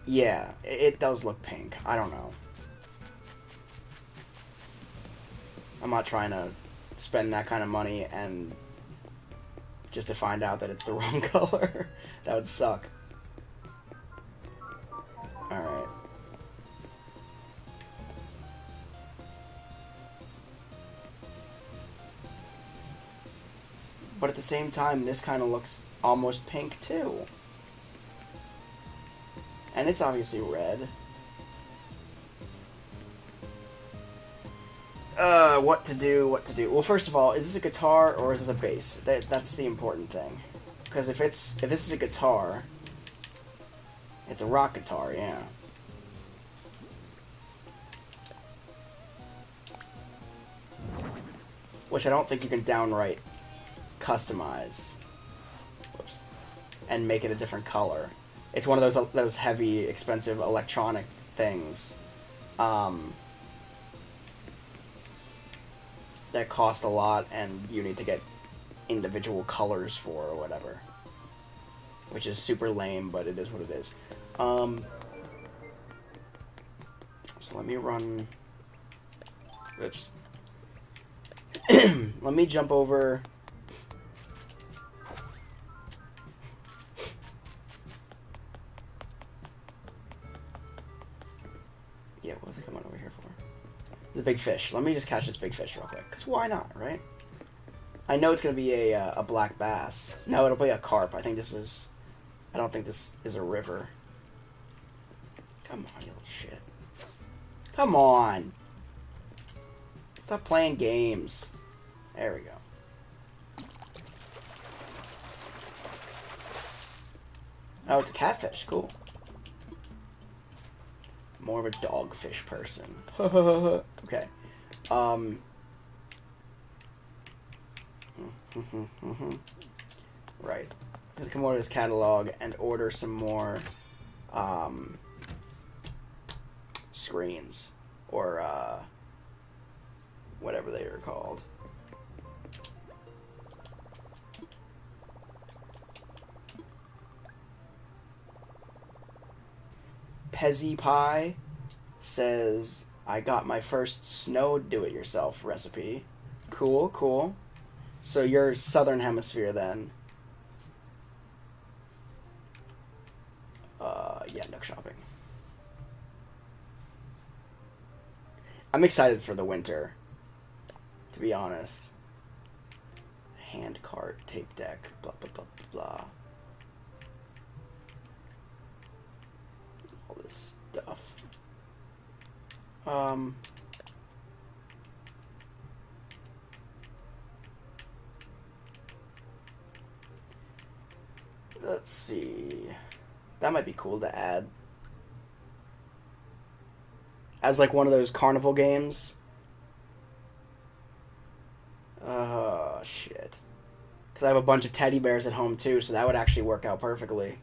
Yeah, it does look pink. I don't know. I'm not trying to spend that kind of money and just to find out that it's the wrong color. That would suck. Alright. But at the same time, this kind of looks almost pink too. And it's obviously red. What to do. Well, first of all, is this a guitar or is this a bass? That's the important thing. Because if this is a guitar, it's a rock guitar, yeah. Which I don't think you can downright customize. Whoops. And make it a different color. It's one of those heavy, expensive electronic things. That cost a lot, and you need to get individual colors for or whatever. Which is super lame, but it is what it is. So let me run... Oops. Let me jump over... Yeah, what was I coming over here for? It's a big fish. Let me just catch this big fish real quick. Because why not, right? I know it's going to be a black bass. No, it'll be a carp. I don't think this is a river. Come on, you little shit. Come on! Stop playing games. There we go. Oh, it's a catfish. Cool. More of a dogfish person. Okay. Right. I'm gonna come over to this catalog and order some more screens. Or whatever they are called. Pezzy Pie says, I got my first snow do-it-yourself recipe. Cool, cool. So you're Southern Hemisphere then. Yeah, Nook Shopping. I'm excited for the winter, to be honest. Hand cart, tape deck, blah, blah, blah, blah. All this stuff. Let's see. That might be cool to add. As like one of those carnival games. Oh, shit. Because I have a bunch of teddy bears at home too, so that would actually work out perfectly.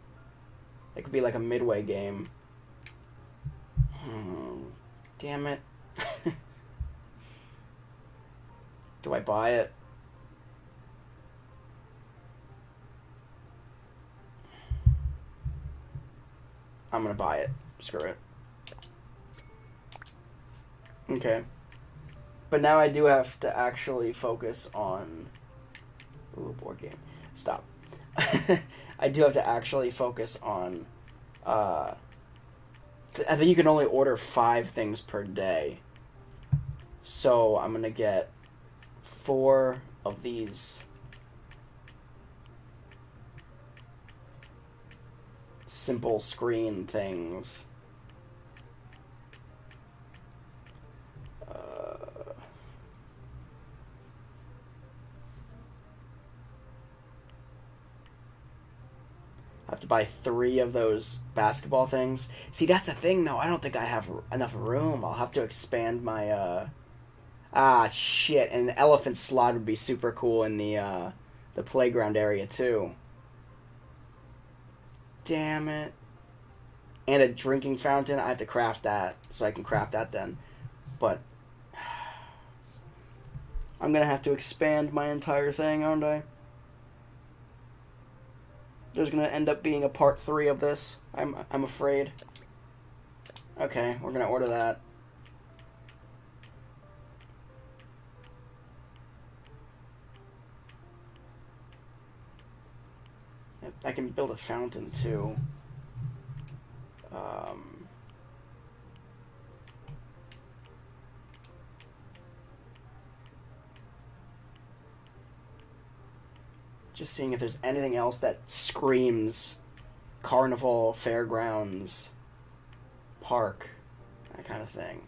It could be like a midway game. Damn it. Do I buy it? I'm gonna buy it. Screw it. Okay. But now I do have to actually focus on... Ooh, board game. Stop. I do have to actually focus on... I think you can only order 5 things per day. So I'm gonna get 4 of these simple screen things. I have to buy 3 of those basketball things. See, that's the thing, though. I don't think I have enough room. I'll have to expand my, Ah, shit. And the elephant slide would be super cool in the playground area, too. Damn it. And a drinking fountain. I have to craft that, so I can craft that then. But I'm gonna have to expand my entire thing, aren't I? There's gonna end up being a part 3 of this. I'm afraid. Okay, we're gonna order that. I can build a fountain too. Just seeing if there's anything else that screams carnival, fairgrounds, park, that kind of thing.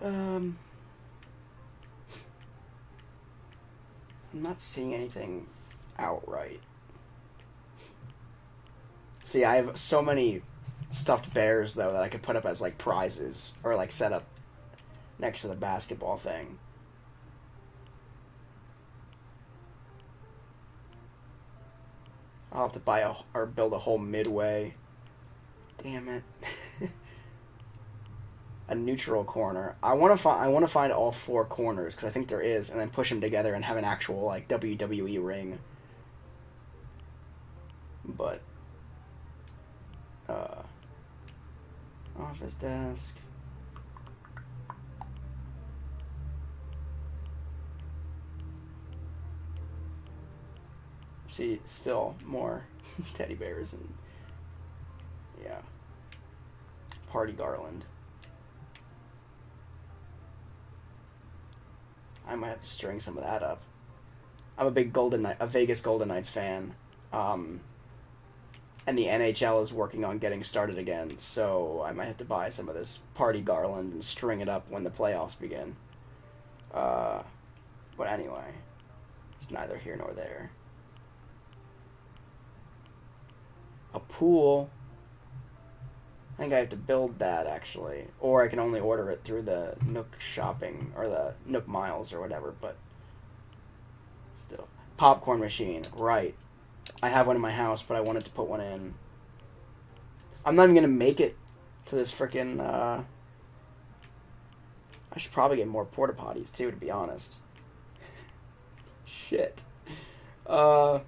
I'm not seeing anything outright. See, I have so many stuffed bears, though, that I could put up as, like, prizes, or, like, set up next to the basketball thing. I'll have to buy or build a whole midway. Damn it. A neutral corner. I want to find all 4 corners, because I think there is, and then push them together and have an actual, like, WWE ring. But office desk. See, still more teddy bears and yeah. Party garland. I might have to string some of that up. I'm a big Vegas Golden Knights fan. And the NHL is working on getting started again, so I might have to buy some of this party garland and string it up when the playoffs begin. But anyway, it's neither here nor there. A pool. I think I have to build that, actually. Or I can only order it through the Nook Shopping, or the Nook Miles, or whatever, but still. Popcorn machine, right. I have one in my house, but I wanted to put one in. I'm not even going to make it to this frickin', I should probably get more porta potties, too, to be honest. Shit. I'm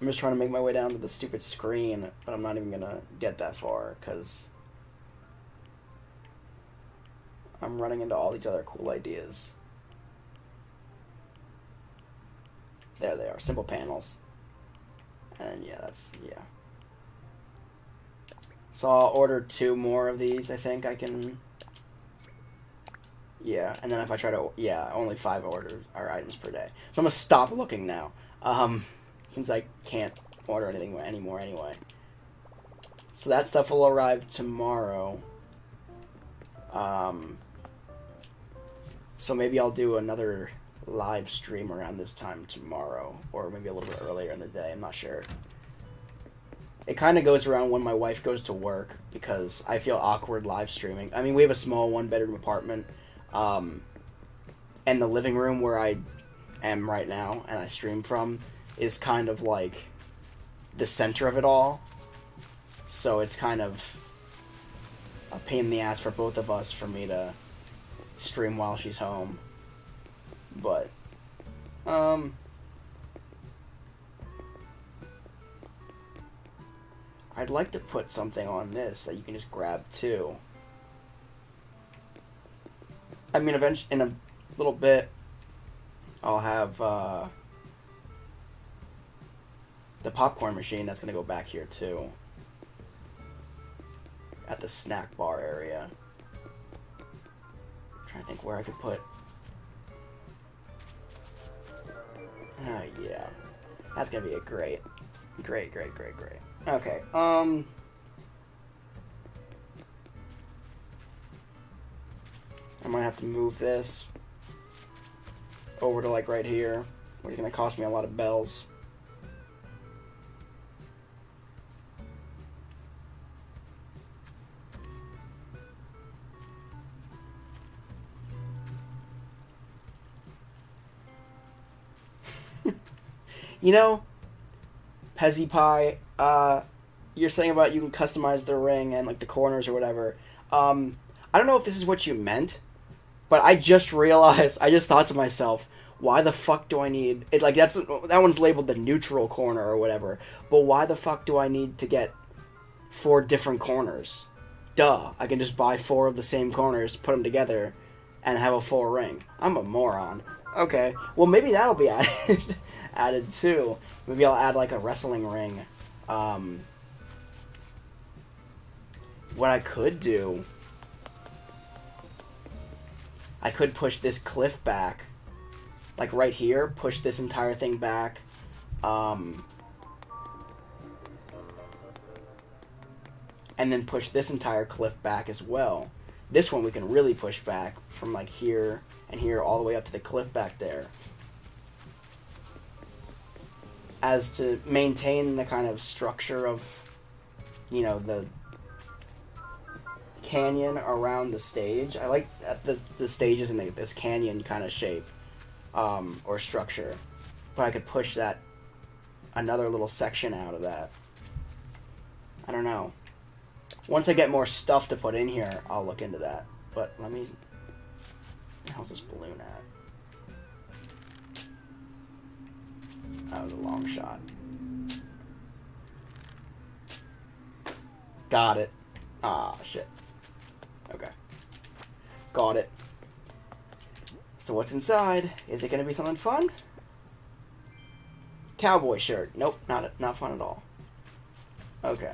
just trying to make my way down to the stupid screen, but I'm not even going to get that far, because I'm running into all these other cool ideas. There they are, simple panels. And yeah, yeah. So I'll order 2 more of these, I think I can. Yeah, and then if I try to, yeah, only 5 orders or items per day. So I'm gonna stop looking now, since I can't order anything anymore anyway. So that stuff will arrive tomorrow. So maybe I'll do another live stream around this time tomorrow, or maybe a little bit earlier in the day, I'm not sure. It kind of goes around when my wife goes to work, because I feel awkward live streaming. I mean, we have a small 1-bedroom apartment, and the living room where I am right now, and I stream from, is kind of like the center of it all, so it's kind of a pain in the ass for both of us for me to stream while she's home. But, I'd like to put something on this that you can just grab too. I mean, eventually, in a little bit, I'll have, the popcorn machine that's gonna go back here too. At the snack bar area. I'm trying to think where I could put. Oh, yeah. That's gonna be a great. Okay, I might have to move this over to, like, right here, which is gonna cost me a lot of bells. You know, Pezzy Pie, you're saying about you can customize the ring and, like, the corners or whatever. I don't know if this is what you meant, but I just realized, I just thought to myself, why the fuck do I need... It, like, that one's labeled the neutral corner or whatever, but why the fuck do I need to get 4 different corners. Duh, I can just buy 4 of the same corners, put them together, and have a full ring. I'm a moron. Okay, well maybe that'll be added, added too. Maybe I'll add like a wrestling ring. What I could do, I could push this cliff back, like right here, push this entire thing back, and then push this entire cliff back as well. This one we can really push back from like here and here all the way up to the cliff back there. As to maintain the kind of structure of, you know, the canyon around the stage. I like the stages in this canyon kind of shape, or structure. But I could push that, another little section out of that. I don't know. Once I get more stuff to put in here, I'll look into that. But let me... Where the hell's this balloon at? That was a long shot. Got it. Ah, shit. Okay. Got it. So what's inside? Is it going to be something fun? Cowboy shirt. Nope, not fun at all. Okay.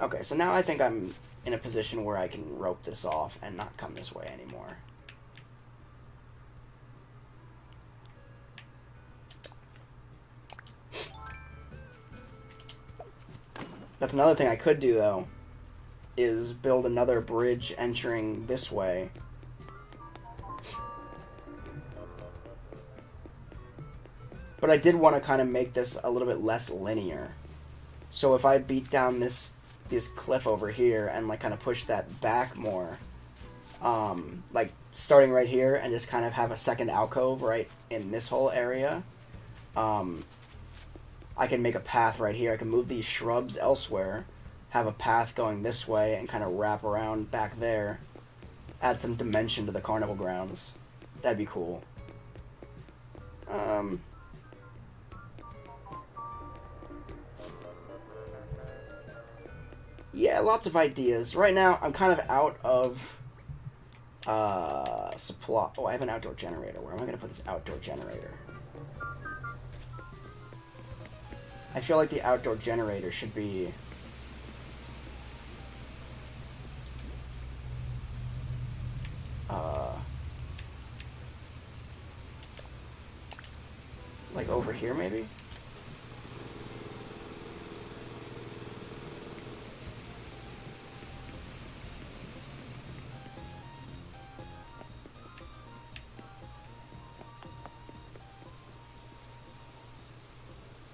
Okay, so now I think I'm in a position where I can rope this off and not come this way anymore. That's another thing I could do, though, is build another bridge entering this way. But I did want to kind of make this a little bit less linear. So if I beat down this cliff over here and like kind of push that back more, like starting right here and just kind of have a second alcove right in this whole area, I can make a path right here. I can move these shrubs elsewhere, have a path going this way, and kind of wrap around back there. Add some dimension to the carnival grounds. That'd be cool. Yeah, lots of ideas. Right now, I'm kind of out of supply. Oh, I have an outdoor generator. Where am I going to put this outdoor generator? I feel like the outdoor generator should be... like over here, maybe?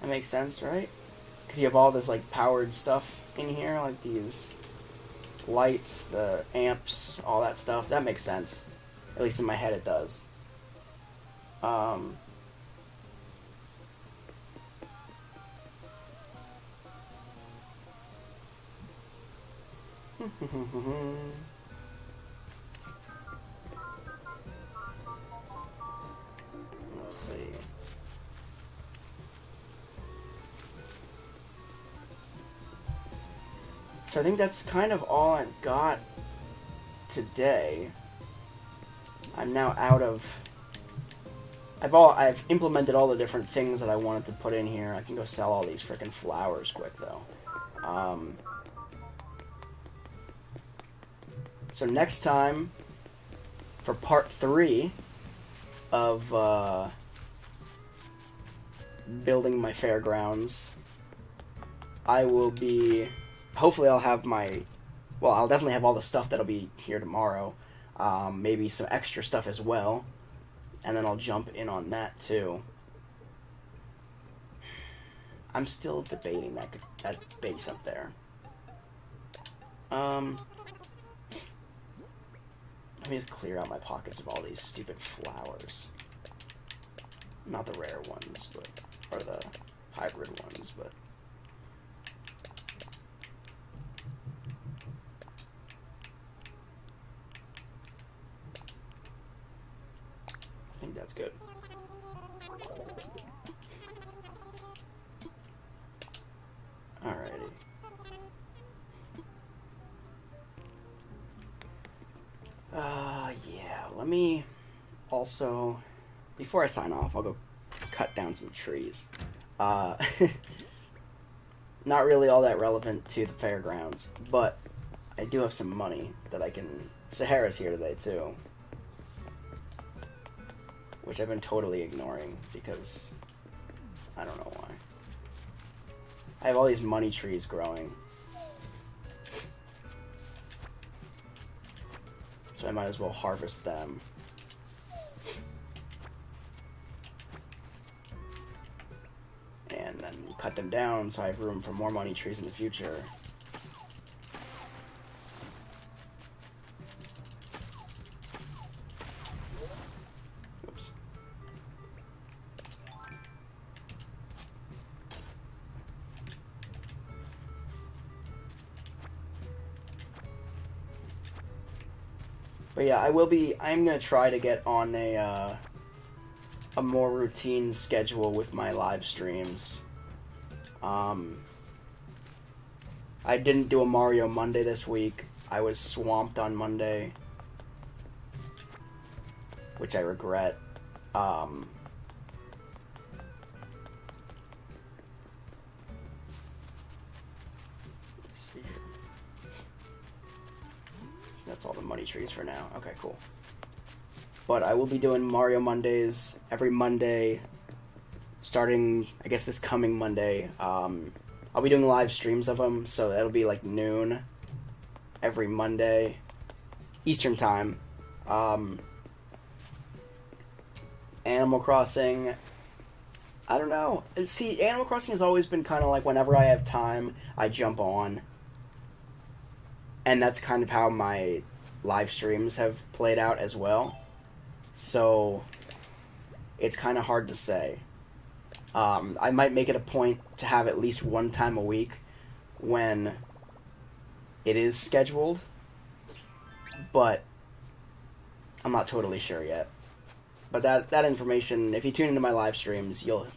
That makes sense, right? Because you have all this like powered stuff in here, like these lights, the amps, all that stuff. That makes sense. At least in my head it does. Let's see. So I think that's kind of all I've got today. I'm now out of... I've implemented all the different things that I wanted to put in here. I can go sell all these frickin' flowers quick, though. So next time, for part 3 of building my fairgrounds, I will be... Hopefully I'll have my... Well, I'll definitely have all the stuff that'll be here tomorrow. Maybe some extra stuff as well. And then I'll jump in on that, too. I'm still debating that base up there. Let me just clear out my pockets of all these stupid flowers. Not the rare ones, but... Or the hybrid ones, but... I think that's good. let me also, before I sign off, I'll go cut down some trees. Not really all that relevant to the fairgrounds, but I do have some money that I can... Sahara's here today, too. Which I've been totally ignoring, because I don't know why. I have all these money trees growing. So I might as well harvest them. And then cut them down so I have room for more money trees in the future. Oops. But yeah, I'm gonna try to get on a more routine schedule with my live streams. I didn't do a Mario Monday this week. I was swamped on Monday, which I regret. Let's see here. That's all the money trees for now. Okay, cool. But I will be doing Mario Mondays every Monday, starting, I guess, this coming Monday. I'll be doing live streams of them, so that'll be like noon every Monday, Eastern Time. Animal Crossing, I don't know. See, Animal Crossing has always been kind of like whenever I have time, I jump on. And that's kind of how my live streams have played out as well. So, it's kind of hard to say. I might make it a point to have at least one time a week when it is scheduled, but I'm not totally sure yet. But that information, if you tune into my live streams, you'll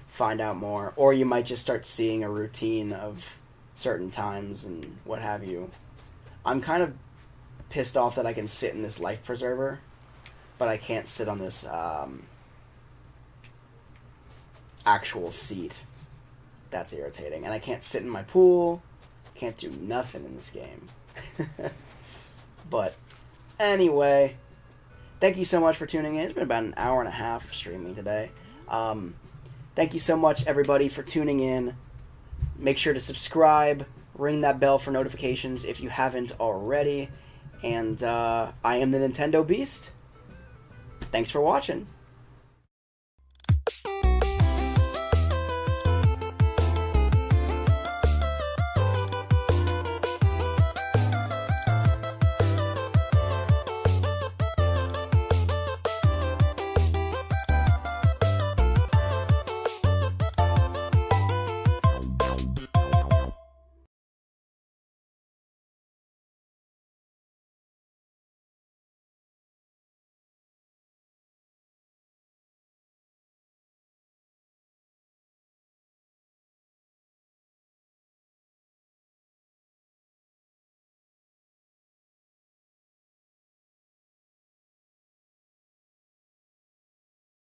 find out more, or you might just start seeing a routine of certain times and what have you. I'm kind of pissed off that I can sit in this life preserver, but I can't sit on this actual seat. That's irritating. And I can't sit in my pool. Can't do nothing in this game. But anyway, thank you so much for tuning in. It's been about an hour and a half streaming today. Thank you so much, everybody, for tuning in. Make sure to subscribe. Ring that bell for notifications if you haven't already. And I am the Nintendo Beast. Thanks for watching.